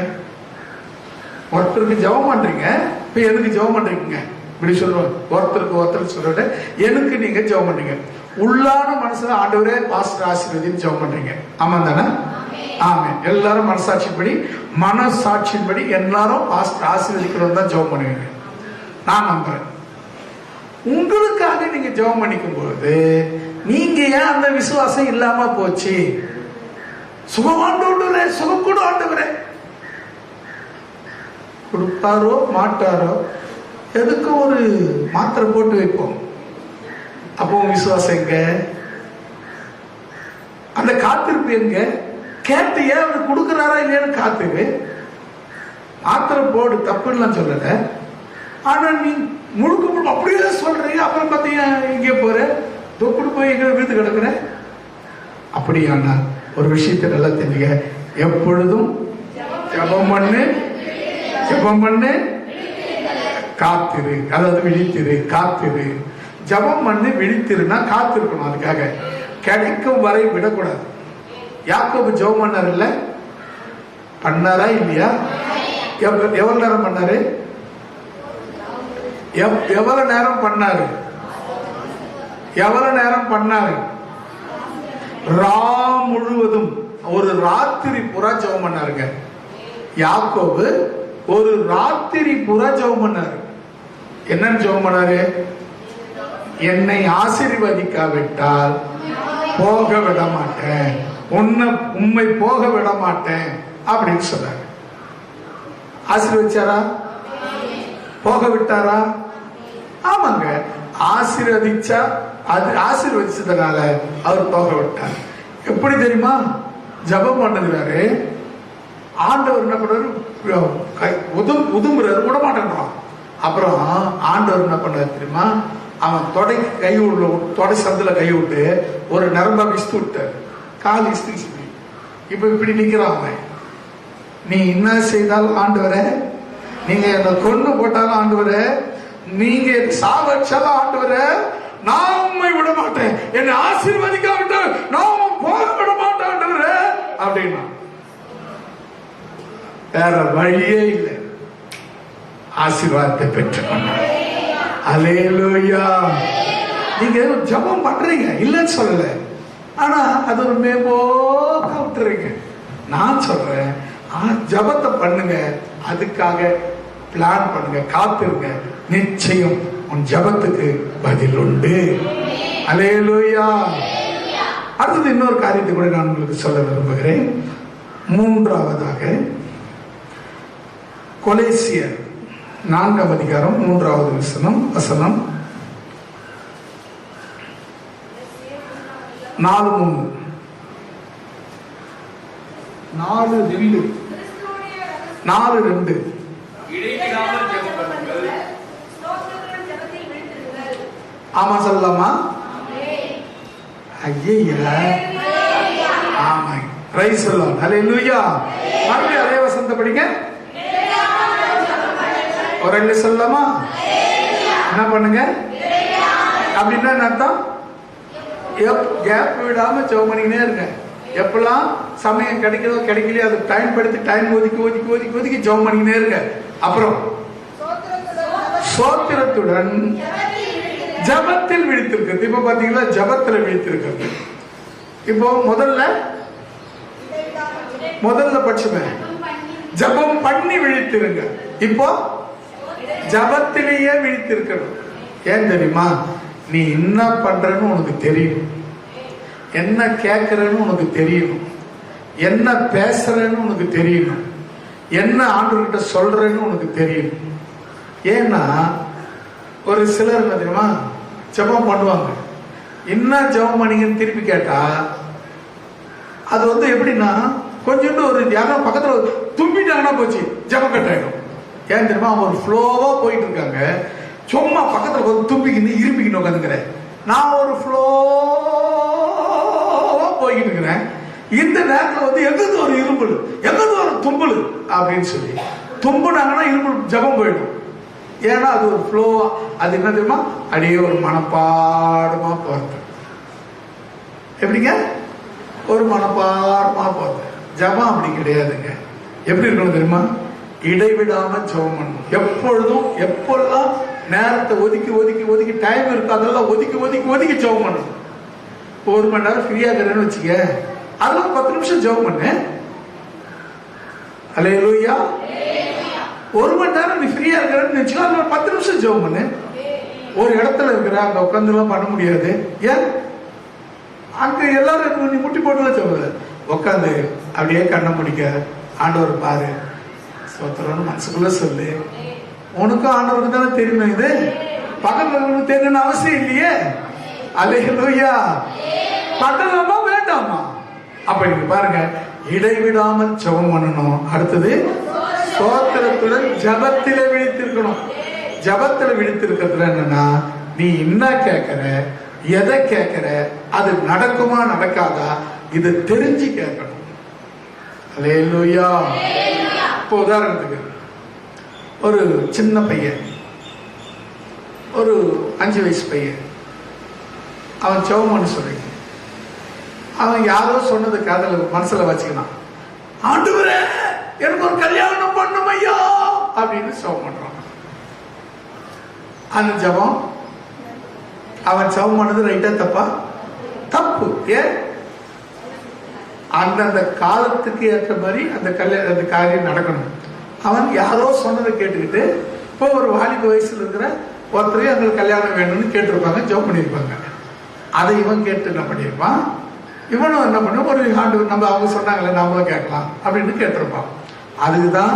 ஒருத்தருக்கு ஜெபம் பண்றீங்க, இப்ப எதுக்கு ஜெபம் பண்றீங்க? இப்படி சொல்லுவாங்க, ஒருத்தருக்கு ஒருத்தர் சொல்லிட்டு எனக்கு நீங்க ஜெபம் பண்றீங்க. உள்ளான மனசுல ஆண்டவரே பாஸ்டர் ஆசீர்வதின்னு ஜெபம் பண்றீங்க, ஆமா தானே? ஆமே. எல்லாரும் மனசாட்சியின்படி எல்லாரும் பாஸ்டர் ஆசீர்வதிக்கணும் தான் ஜெபம் பண்ணுவீங்க, நான் நம்புறேன். உங்களுக்காக நீங்க ஜெபம் பண்ணிக்கும் போது நீங்க ஏன் அந்த விசுவாசம் இல்லாம போச்சு? சுகம் ஆண்டவரே, சுகம் கூட ஆண்டவரே, கொடுப்பாரோ மாட்டாரோ எதுக்கு ஒரு மாத்திரை போட்டு வைப்போம். அப்போ விசுவாசம் எங்க? அந்த காத்திருப்பு எங்க? கேட்டு ஏன் அவர் கொடுக்கிறாரா இல்லையான்னு காத்துரு. மாத்திரை போடு, தப்புன்னு சொல்லல. ஆனா நீ முழுக்க முழுக்க அப்படியே சொல்றீங்க, அப்புறம் பார்த்தீங்க எங்கே போற, தொப்புடு போய் எங்க வீட்டு கிடக்குற. அப்படியானா ஒரு விஷயத்தை நல்லா தெரிஞ்சுக்க, எப்பொழுதும் ஜெபம் பண்ணு, ஜெபம் பண்ணு, காத்திரு. அதாவது விழித்திரு, காத்திரு. ஜெபம் பண்ணு, விழித்திருனா காத்திருக்கணும். அதுக்காக கிடைக்கும் வரை விடக்கூடாது. யாக்கோபு ஜெபம் பண்ணார் இல்ல, பண்ணாரா இல்லையா? எவ்வளவு நேரம் பண்ணாரு? எவ்வளவு நேரம் பண்ணாரு? எவ்வளவு நேரம் பண்ணாரு? ரா முழுவதும், ஒரு ராத்திரி புறா ஜெபம் பண்ணாருங்க. யாக்கோபு ஒரு ராத்திரி புறா ஜெபம் பண்ணாரு. என்னன்னு ஜெபம் பண்ணாரு? என்னை ஆசீர்வதிக்காவிட்டால் போக விட மாட்டேன், உம்மை போக விட மாட்டேன் அப்படின்னு சொன்னாரு. ஆசீர்வதிச்சாரா? போக விட்டாரா? ஆமாங்க, ஆசீர்வதிச்சா, அது ஆசீர்வதிச்சதுனால அவர் போக விட்டார். எப்படி தெரியுமா? ஜபம் பண்ணுகிறாரு, ஆண்டவர் என்ன பண்றாரு? உதுமுறாரு, விட மாட்டேன்றான். அப்புறம் ஆண்டவர் என்ன பண்ணாரு தெரியுமா? அவன் தொடை கை விட, தொடை சந்தில கை விட்டு ஒரு நரம்பா விஸ்து விட்டார். கால் இஸ்து. இப்ப இப்படி நிக்கிறான் அவன். நீ என்ன செய்தாலும் ஆண்டவரே, நீங்க என்ன கொண்டு போட்டாலும் ஆண்டவரே, நீங்க சாவச்சாலும் ஆண்டவரே, நான் உண்மை விட மாட்டேன், என்னை ஆசீர்வதிக்காவிட்டால் நான் போக விட மாட்டேன் ஆண்டவரே அப்படின்னா. வேற வழியே இல்லை, ஆசீர்வாதத்தை பெற்றுக்கொண்டார். அல்லேலூயா. நீங்க ஜபம் பண்றீங்க, இல்லைன்னு சொல்லல, ஆனா அது ஒரு மேம்போக்க விட்டுறீங்க. நான் சொல்றேன், ஜபத்தை பண்ணுங்க, அதுக்காக பிளான் பண்ணுங்க, காத்திருங்க, நிச்சயம் உன் ஜபத்துக்கு பதில் உண்டு. அல்லேலூயா. அடுத்தது இன்னொரு காரியத்தை கூட நான் உங்களுக்கு சொல்ல விரும்புகிறேன். மூன்றாவதாக கொலேசியர் 4ஆம் அதிகாரம் 3வது வசனம் 4:3 4:2 ஆமா சொல்லலாமா? ஐயா, ஆமா, பிரைஸ் தி லார்ட். ஹல்லேலூயா. மறுபடியும் அதே வசனத்தை படிங்க. ஒரு ரெண்டு சொல்லலாமா? என்ன பண்ணுங்க அப்படின்னா என்ன அர்த்தம்? கேப் விடாம ஜெபம் பண்ணிக்கிட்டே இருங்க. எப்பெல்லாம் சமயம் கிடைக்கிறதோ கிடைக்கலையோ அது டைம் படுத்தி டைம் ஒதுக்கி ஜெபம் பண்ணிக்கிட்டே இருங்க. அப்புறம் சோத்திரத்துடன் ஜபத்தில் விழித்திருக்கிறது. இப்ப பாத்தீங்களா, ஜபத்துல விழித்திருக்கிறது. இப்போ முதல்ல பட்சமே ஜபம் பண்ணி விழித்திருங்க. இப்போ ஜபத்திலேயே விழித்திருக்கணும். ஏன் தெரியுமா? நீ என்ன பண்றன்னு உனக்கு தெரியும், என்ன கேட்கறன்னு உனக்கு தெரியணும், என்ன பேசுறன்னு உனக்கு தெரியணும், என்ன ஆண்டவர்கிட்ட சொல்றன்னு உனக்கு தெரியணும். ஏன்னா ஒரு சிலர் என்ன தெரியுமா, ஜெபம் பண்ணுவாங்க, என்ன ஜெபம் பண்ணீங்கன்னு திருப்பி கேட்டா அது எப்படின்னா, கொஞ்சோண்டு ஒரு யாரோ பக்கத்துல தும்பிட்டாங்கன்னா போச்சு, ஜெபம் கட்டாயிடும். ஏன் தெரியுமா? அவங்க ஒரு ஃப்ளோவா போயிட்டு இருக்காங்க. சும்மா பக்கத்துல ஒரு தும்பிக்கின்னு இரும்பிக்கின்னு உட்காந்துக்கிறேன். நான் ஒரு ஃப்ளோவா போய்கிட்டு இருக்கிறேன். இந்த நேரத்தில் எங்கிருந்து ஒரு இரும்பல், எங்கிருந்து ஒரு தும்பல் அப்படின்னு சொல்லி தும்புனாங்கன்னா இரும்பல் ஜபம் போயிடும். ஏன்னா அது ஒரு ஃப்ளோவா, அது என்ன தெரியுமா, அப்படியே ஒரு மனப்பாடமா போறது. எப்படிங்க? ஒரு மனப்பாடமா போறது. ஜபம் அப்படி கிடையாதுங்க. எப்படி இருக்கணும் தெரியுமா? இடைவிடாம ஜெபம் பண்ணணும். எப்பொழுதும் எப்பெல்லாம் நேரத்தை ஒதுக்கி டைம் இருக்கு அதெல்லாம் ஒதுக்கி ஜெபம் பண்ணணும். 1 மணி நேரம் ஃப்ரீயா இருக்கிறேன்னு வச்சுக்க, அதெல்லாம் 10 நிமிஷம் ஜெபம் பண்ணு. அல்லேலூயா. 1 மணி நேரம் நீ ஃப்ரீயா இருக்கிறன்னு வச்சுக்கோ, அதெல்லாம் 10 நிமிஷம் ஜெபம் பண்ணு. ஒரு இடத்துல இருக்கிற அங்க உட்காந்துலாம் பண்ண முடியாது. ஏன்? அங்க எல்லாரும் நீ முட்டி போட்டுலாம் சொல்லுது. உட்காந்து அப்படியே கண்ணை முடிக்க, ஆண்டவர் பாரு, சோத்திரம்னு மனசுக்குள்ள சொல்லு. உனக்கும் ஆண்டவருக்கு தானே தெரியும். இது பக்கத்துல தெரியணும்னு அவசியம் இல்லையே. அல்லேலூயா. பட்டலாமா வேண்டாமா? அப்ப நீங்க பாருங்க, இடைவிடாமல் ஜெபம் பண்ணணும். அடுத்தது சோத்திரத்துடன் ஜபத்தில விழித்திருக்கணும். ஜபத்துல விழித்திருக்கிறதுல என்னன்னா, நீ என்ன கேட்கிற, எதை கேட்கிற, அது நடக்குமா நடக்காதா, இது தெரிஞ்சு கேட்கணும். அல்லேலூயா. இப்போ உதாரணத்துக்கு ஒரு சின்ன பையன், ஒரு 5 வயசு பையன், அவன் ஜெபம் பண்ண சொல்லி அவன் யாரோ சொன்னது காதல மனசுல வச்சுக்கணும். ஆண்டவரே எனக்கு ஒரு கல்யாணம் பண்ணும் ஐயா அப்படின்னு ஜெபம் பண்றான். அந்த ஜபம் அவன் ஜபம் பண்ணது ரைட்டா தப்பா? தப்பு. ஏன்? அந்தந்த காலத்துக்கு ஏற்ற மாதிரி அந்த காரியம் நடக்கணும். அவன் யாரோ சொன்னதை கேட்டுக்கிட்டு இப்போ ஒரு வாலிப வயசுல இருக்கிற ஒருத்தரையும் எங்களுக்கு கல்யாணம் வேணும்னு கேட்டிருப்பாங்க, ஜெபம் பண்ணியிருப்பாங்க. அதை இவன் கேட்டு என்ன பண்ணியிருப்பான், இவனும் என்ன பண்ணும், ஒரு ஆண்டு நம்ம அவங்க சொன்னாங்களே நாமளும் கேட்கலாம் அப்படின்னு கேட்டிருப்பான். அதுக்குதான்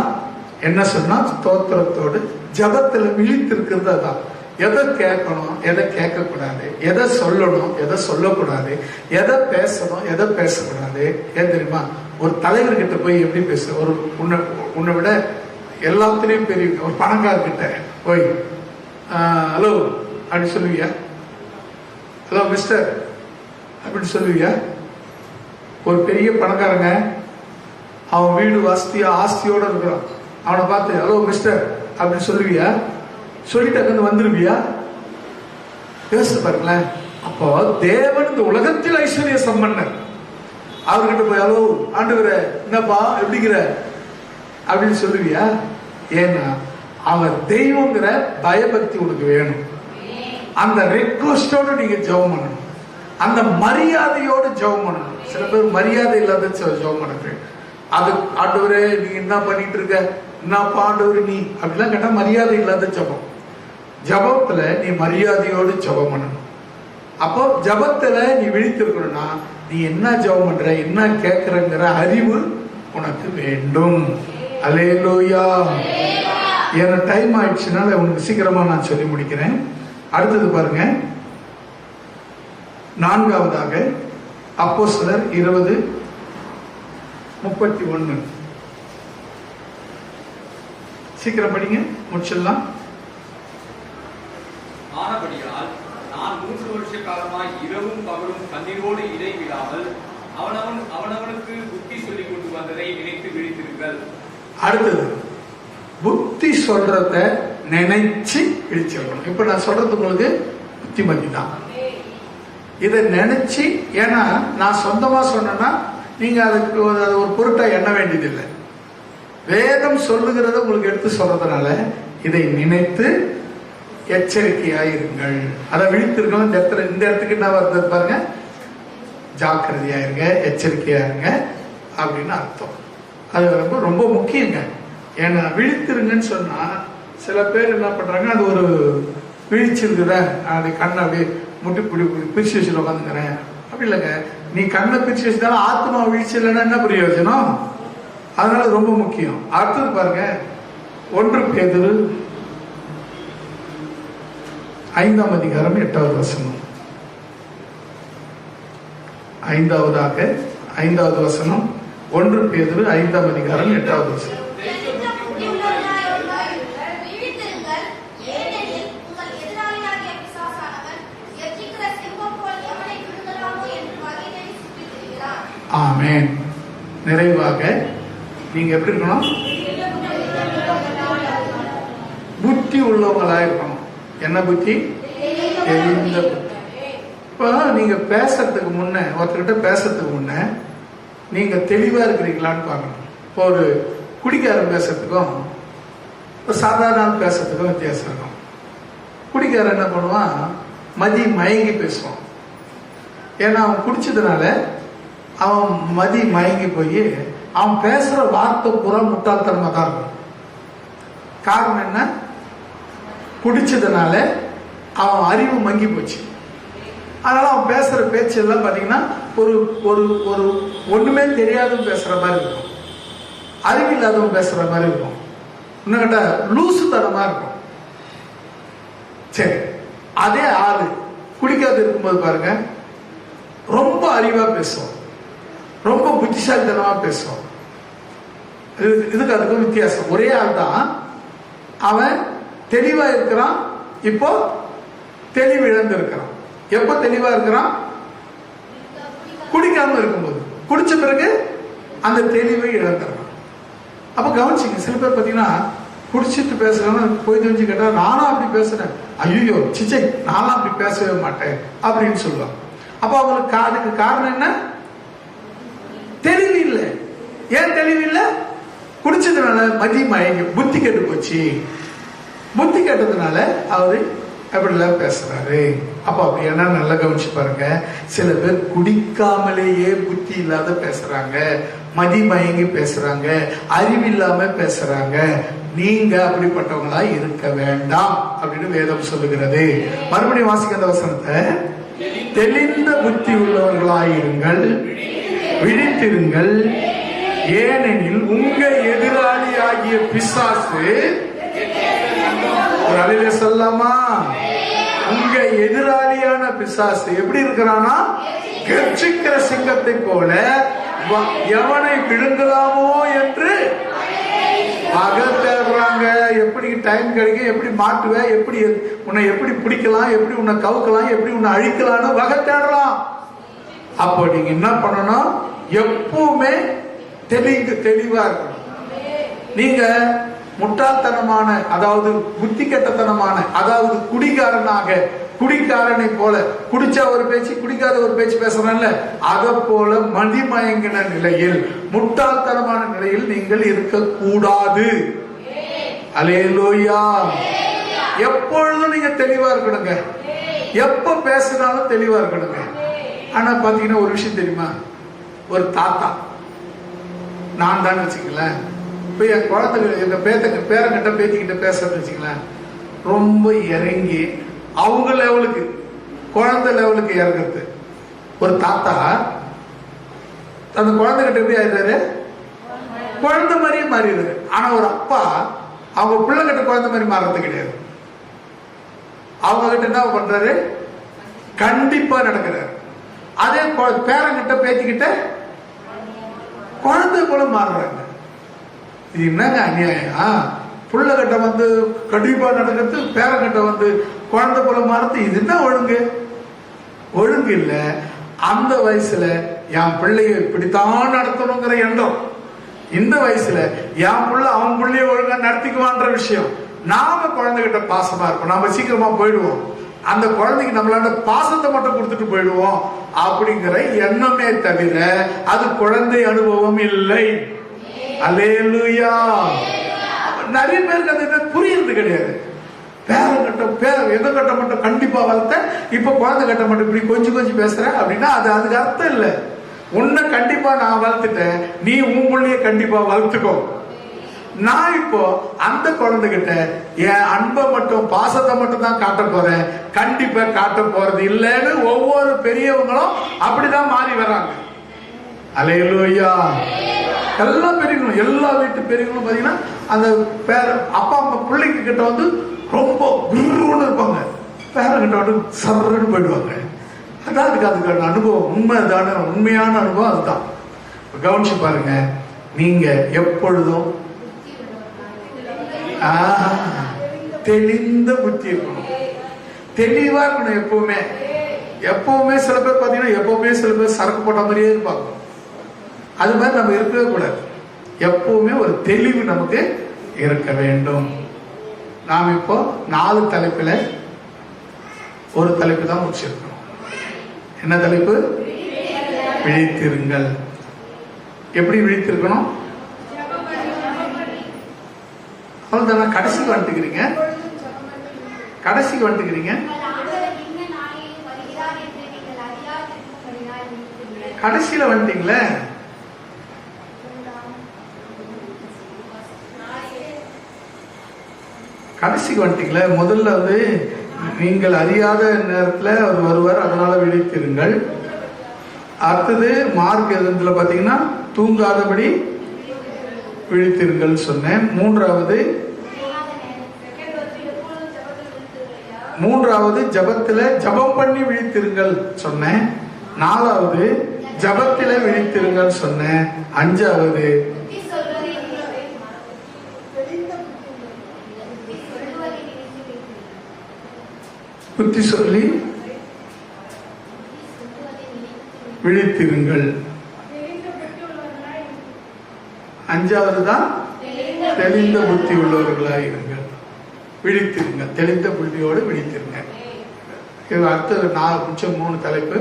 என்ன சொன்னா, ஸ்தோத்திரத்தோடு ஜபத்துல விழித்திருக்கிறது. அதான் எதை கேட்கணும், எதை கேட்கக்கூடாது, எதை சொல்லணும், எதை சொல்லக்கூடாது, எதை பேசணும், எதை பேசக்கூடாது. ஏன் தெரியுமா? ஒரு தலைவர்கிட்ட போய் எப்படி பேச, ஒரு உன்னை விட எல்லாத்துலேயும் பெரிய ஒரு பணக்காரர்கிட்ட போய் ஹலோ அப்படின்னு சொல்லுவியா? ஹலோ மிஸ்டர் அப்படின்னு சொல்லுவியா? ஒரு பெரிய பணக்காரங்க, அவன் வீடு வசதியா ஆஸ்தியோட இருக்கிறான், அவனை பார்த்து ஹலோ மிஸ்டர் அப்படின்னு சொல்லுவியா? சொல்லிட்டு அங்க வந்துருவியா? யோசிச்சு பாருங்களேன். அப்போ தேவன் இந்த உலகத்தில் ஐஸ்வர்ய சம்பன்னர், அவர்கிட்ட போய் ஹலோ ஆண்டவரே என்னப்பா எப்படிங்கிற அப்படின்னு சொல்லுவியா? ஏன்னா அவர் தெய்வங்கிற பயபக்தி உனக்கு வேணும். அந்த ரெக்வஸ்டோடு நீங்க ஜெபம் பண்ணணும், அந்த மரியாதையோடு ஜெபம் பண்ணணும். சில பேர் மரியாதை இல்லாத ஜெபம் பண்ணுறது, அது ஆண்டவரே நீ என்ன பண்ணிட்டு இருக்க, என்னப்பா ஆண்டவரே நீ அப்படிலாம் கேட்டா மரியாதை இல்லாத ஜெபம். ஜபத்துல நீ மரியாதையோடு ஜெபம் பண்ணணும். அப்போ ஜபத்துல நீ விழித்திருக்கணும்னா நீ என்ன ஜெபம் பண்ற, என்ன கேட்கறங்கிற அறிவு உனக்கு வேண்டும். அல்லேலூயா. ஏன்னா டைம் ஆயிடுச்சுனால உனக்கு சீக்கிரமா நான் சொல்லி முடிக்கிறேன். அடுத்தது பாருங்க, நான்காவதாக அப்போஸ்தலர் 20:31. சீக்கிரம் படிங்க, முடிச்சிடலாம். ஆனபடியால் நான் 3 வருஷ காலமாய் இரவும் பகலும் கண்ணீரோடு இடைவிடாமல் அவனவனுக்கு புத்தி சொல்லிக் கொண்டு வந்ததை நினைத்து விழித்திருங்கள். அடுத்தது புத்தி சொல்றத நினைச்சு விழிச்சிடணும். இப்ப நான் சொல்றது உங்களுக்கு புத்திமதி தான். இதை நினைச்சு, ஏன்னா நான் சொந்தமா சொன்னேன்னா நீங்க அதுக்கு ஒரு பொருட்டா எண்ண வேண்டியதில்லை. வேதம் சொல்லுகிறத உங்களுக்கு எடுத்து சொல்றதுனால இதை நினைத்து எச்சரிக்கையாயிருங்கள். அதை விழித்திருக்கணும். இந்த இடத்துக்கு என்ன வருது பாருங்க, ஜாக்கிரதையாயிருங்க, எச்சரிக்கையாருங்க அப்படின்னு அர்த்தம். அது ரொம்ப ரொம்ப முக்கியங்க. ஏன்னா விழித்திருங்கன்னு சொன்னா சில பேர் என்ன பண்றாங்க, அது ஒரு விழிச்சிருக்குத அது கண்ணை அப்படியே முட்டி பிரிச்சு வச்சுட்டு உட்காந்துக்கிறேன் அப்படி இல்லைங்க. நீ கண்ணை பிரிச்சு வச்சுட்டாலும் ஆத்மா விழிச்சு இல்லைன்னா என்ன பிரயோஜனம்? அதனால ரொம்ப முக்கியம். அடுத்தது பாருங்க, 1 பேதுரு 5:8. 5வது வசனம் 1 பேதுரு 5:8. ஆமென். நிறைவாக நீங்க எப்படி இருக்கணும்? புத்தி உள்ளவங்களா இருக்கணும். என்ன புத்தி? தெரிந்த புத்தி. இப்போ நீங்க பேசுறதுக்கு முன்ன, ஒருத்தர்கிட்ட பேசுறதுக்கு முன்ன நீங்க தெளிவா இருக்கிறீங்களான்னு பார்க்கணும். இப்போ ஒரு குடிக்காரன் பேசுறதுக்கும் ஒரு சாதாரண பேசுறதுக்கும் வித்தியாசம் இருக்கும். குடிக்காரன் என்ன பண்ணுவான், மயங்கி பேசுவான். ஏன்னா அவன் குடிச்சதுனால அவன் மயங்கி போய் அவன் பேசுற வார்த்தை பூரா முட்டாள்தனமா தான் இருக்கும். காரணம் என்ன? குடிச்சதுனால அவன் அறிவு மங்கி போச்சு. அதனால அவன் பேசுற பேச்சு எல்லாம் பாத்தீங்கன்னா ஒரு ஒரு ஒரு ஒண்ணுமே தெரியாதவன் பேசுற மாதிரி இருக்கும், அறிவில்லாதவன் பேசுற மாதிரி இருக்கும், இன்னும் கேட்டா லூசு தனமா இருக்கும். சரி, அதே ஆளு குடிக்காது இருக்கும்போது பாருங்க ரொம்ப அறிவா பேசுவோம், ரொம்ப புத்திசாலித்தனமா பேசுவோம். இதுக்கு அதுக்கும் வித்தியாசம். ஒரே ஆள் தான், அவன் தெளிவா இருக்கிறான், இப்போ தெளிவு இழந்து இருக்கிறான். எப்ப தெளிவா இருக்கிறான்? குடிக்காம இருக்கும்போது. குடிச்ச பிறகு அந்த தெளிவை இழந்துறான். அப்ப கவனிச்சிங்க, சில பேர் பாத்தீங்கன்னா குடிச்சிட்டு பேசுறாங்க, போய் தெரிஞ்சு கேட்டா நானும் அப்படி பேசுறேன், ஐயோ சிச்சை நானும் அப்படி பேசவே மாட்டேன் அப்படின்னு சொல்லுவாங்க. அப்ப அவங்களுக்கு அதுக்கு காரணம் என்ன? தெளிவு இல்லை. ஏன் தெளிவு இல்லை? குடிச்சதுனால மயங்கி புத்தி கெட்டு போச்சு. புத்தி கெட்டதுனால அவரு அப்படிலாம் பேசுறாரு. அப்ப அப்படின்னா நல்லா கவனிச்சு பாருங்க. சில பேர் குடிக்காமலேயே புத்தி இல்லாத பேசுறாங்க, மதிமயங்கி பேசுறாங்க, அறிவில்லாம பேசுறாங்க. நீங்க அப்படிப்பட்டவங்களா இருக்க வேண்டாம் அப்படின்னு வேதம் சொல்லுகிறது. மறுபடியும் வாசிக்க அந்த வசனத்தை. தெளிந்த புத்தி உள்ளவர்களாயிருங்கள், விழித்திருங்கள், ஏனெனில் உங்க எதிராளி ஆகிய பிசாசு, ஒரு அலையில சொல்லாமா, உங்க எதிராளியான பிசாசு எப்படி இருக்கிறானா, கர்ஜிக்கிற சிங்கத்தை போல எவனை விழுங்கலாமோ என்று அகத்தேடுறாங்க. எப்படி டைம் கிடைக்கும், எப்படி மாட்டுவ, எப்படி உன்னை எப்படி பிடிக்கலாம், எப்படி உன்னை கவுக்கலாம், எப்படி உன்னை அழிக்கலாம்னு வகை தேடலாம். அப்போ நீங்க என்ன பண்ணணும், எப்பவுமே தெளிவா இருக்கணும். நீங்க முட்டாள்தனமான, அதாவது புத்தி கெட்டத்தனமான, அதாவது குடிக்காரனை போல, குடிச்சா ஒரு பேச்சு குடிக்காத ஒரு பேச்சு பேசுறேன்ல, அதை போல மதிமயங்கின நிலையில், முட்டாள்தனமான நிலையில் நீங்கள் இருக்கக்கூடாது. அல்லேலூயா. எப்பொழுதும் நீங்க தெளிவா இருக்கணுங்க. எப்ப பேசினாலும் தெளிவா இருக்கணுங்க. ஆனா பாத்தீங்கன்னா ஒரு விஷயம் தெரியுமா, ஒரு தாத்தா நான் தான் வச்சுக்கலேன், இப்ப என் குழந்தைங்க எங்க பேரங்கிட்ட பேத்திக்கிட்ட பேசுறது வச்சுக்கலேன், ரொம்ப இறங்கி அவங்க லெவலுக்கு, குழந்தை லெவலுக்கு இறங்குறது. ஒரு தாத்தா அந்த குழந்தைகிட்ட எப்படி ஆயிடுறாரு, குழந்தை மாதிரியே மாறிடுறாரு. ஆனா ஒரு அப்பா அவங்க பிள்ளைகிட்ட குழந்தை மாதிரி மாறுறது கிடையாது. அவங்க கிட்ட என்ன பண்றாரு, கண்டிப்பா நடக்கிறாரு. அதே பேரங்கிட்ட பேத்திக்கிட்ட குழந்தை போல மாறுறாங்க. இது என்னங்க அநியாயம். புள்ளகிட்ட வந்து கண்டிப்பா நடக்கிறது, பேரங்கிட்ட வந்து குழந்தை போல மாறுறது, இது என்ன ஒழுங்கு இல்ல. அந்த வயசுல என் பிள்ளைய இப்படித்தான் நடத்தணுங்கிற எண்ணம், இந்த வயசுல என் பிள்ளை அவன் பிள்ளைய ஒழுங்கா நடத்திக்குவான்ற விஷயம். நாம குழந்தைகிட்ட பாசமா இருப்போம், நாம சீக்கிரமா போயிடுவோம், அந்த குழந்தைக்கு நம்மளால பாசத்தை மட்டும் கொடுத்துட்டு போயிடுவோம் அப்படிங்கிற எண்ணமே தவிர அது குழந்தை அனுபவம் இல்லை. அல்லேலூயா. நிறைய பேருக்கு அது புரியுறது கிடையாது. எங்க கட்ட மட்டும் கண்டிப்பா வளர்த்த, இப்ப குழந்தை கட்ட மட்டும் இப்படி கொஞ்சம் பேசுற அப்படின்னா அதுக்கு அர்த்தம் இல்லை. உன்னை கண்டிப்பா நான் வளர்த்துட்டேன், நீ உன் பிள்ளைய கண்டிப்பா வளர்த்துக்கோ. நான் இப்போ அந்த குழந்தைகிட்ட என் அன்பை மட்டும் பாசத்தை மட்டும் தான் காட்ட போறேன், கண்டிப்பா காட்ட போறது இல்லைன்னு ஒவ்வொரு பெரியவங்களும் அப்படிதான் மாறி வர்றாங்க. அல்லேலூயா. எல்லா பெரியவங்களும், எல்லா வீட்டு பெரியவங்களும் பாத்தீங்கன்னா அந்த அப்பா அம்மா பிள்ளைங்க கிட்ட வந்து ரொம்ப குருன்னு இருப்பாங்க, பேரங்கிட்ட வந்து சர்றன்னு போயிடுவாங்க. அதான் அதுக்கான அனுபவம், உண்மையான அனுபவம் அதுதான். கவனிச்சு பாருங்க. நீங்க எப்பொழுதும் தெளிந்த புத்தி இருக்கணும், தெளிவா இருக்கணும். எப்பவுமே சில பேர் பாத்தீங்கன்னா எப்பவுமே சில பேர் சரக்கு போட்ட மாதிரியே இருப்பாங்க. அது மாதிரி நம்ம இருக்கவே கூடாது. எப்பவுமே ஒரு தெளிவு நமக்கு இருக்க வேண்டும். நாம் இப்போ 4 தலைப்புல ஒரு தலைப்பு தான் முடிச்சிருக்கோம். என்ன தலைப்பு? விழித்திருங்கள். எப்படி விழித்திருக்கணும்? அவ்வளவுதான். கடைசிக்கு வந்துட்டுக்கிறீங்க. கடைசியில வந்துட்டீங்களே. கடைசிக்கு வந்துட்டீங்களே. முதல்ல வந்து நீங்கள் அறியாத நேரத்தில் அவர் வருவார், அதனால விழித்திருங்கள். அடுத்தது மார்க் எதுல பாத்தீங்கன்னா தூங்காதபடி விழித்திருங்கள் சொன்னேன். மூன்றாவது ஜபத்துல ஜபம் பண்ணி விழித்திருங்கள் சொன்னேன். 4வது ஜபத்தில விழித்திருங்கள் சொன்னேன். 5வது புத்தி சொல்லி விழித்திருங்கள். 5வது தான் தெளிந்த புத்தி உள்ளவர்களாக இருங்கள். விழித்திருங்கள், தெளிந்த புத்தியோடு விழித்திருங்க. அடுத்த 3 தலைப்பு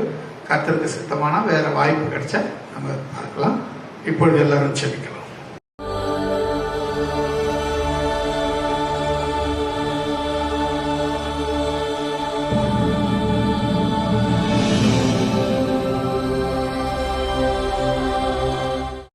கர்த்தருக்கு சித்தமான வேற வாய்ப்பு கிடைச்சா நம்ம பார்க்கலாம். இப்பொழுது எல்லாரும் செபிக்கலாம்.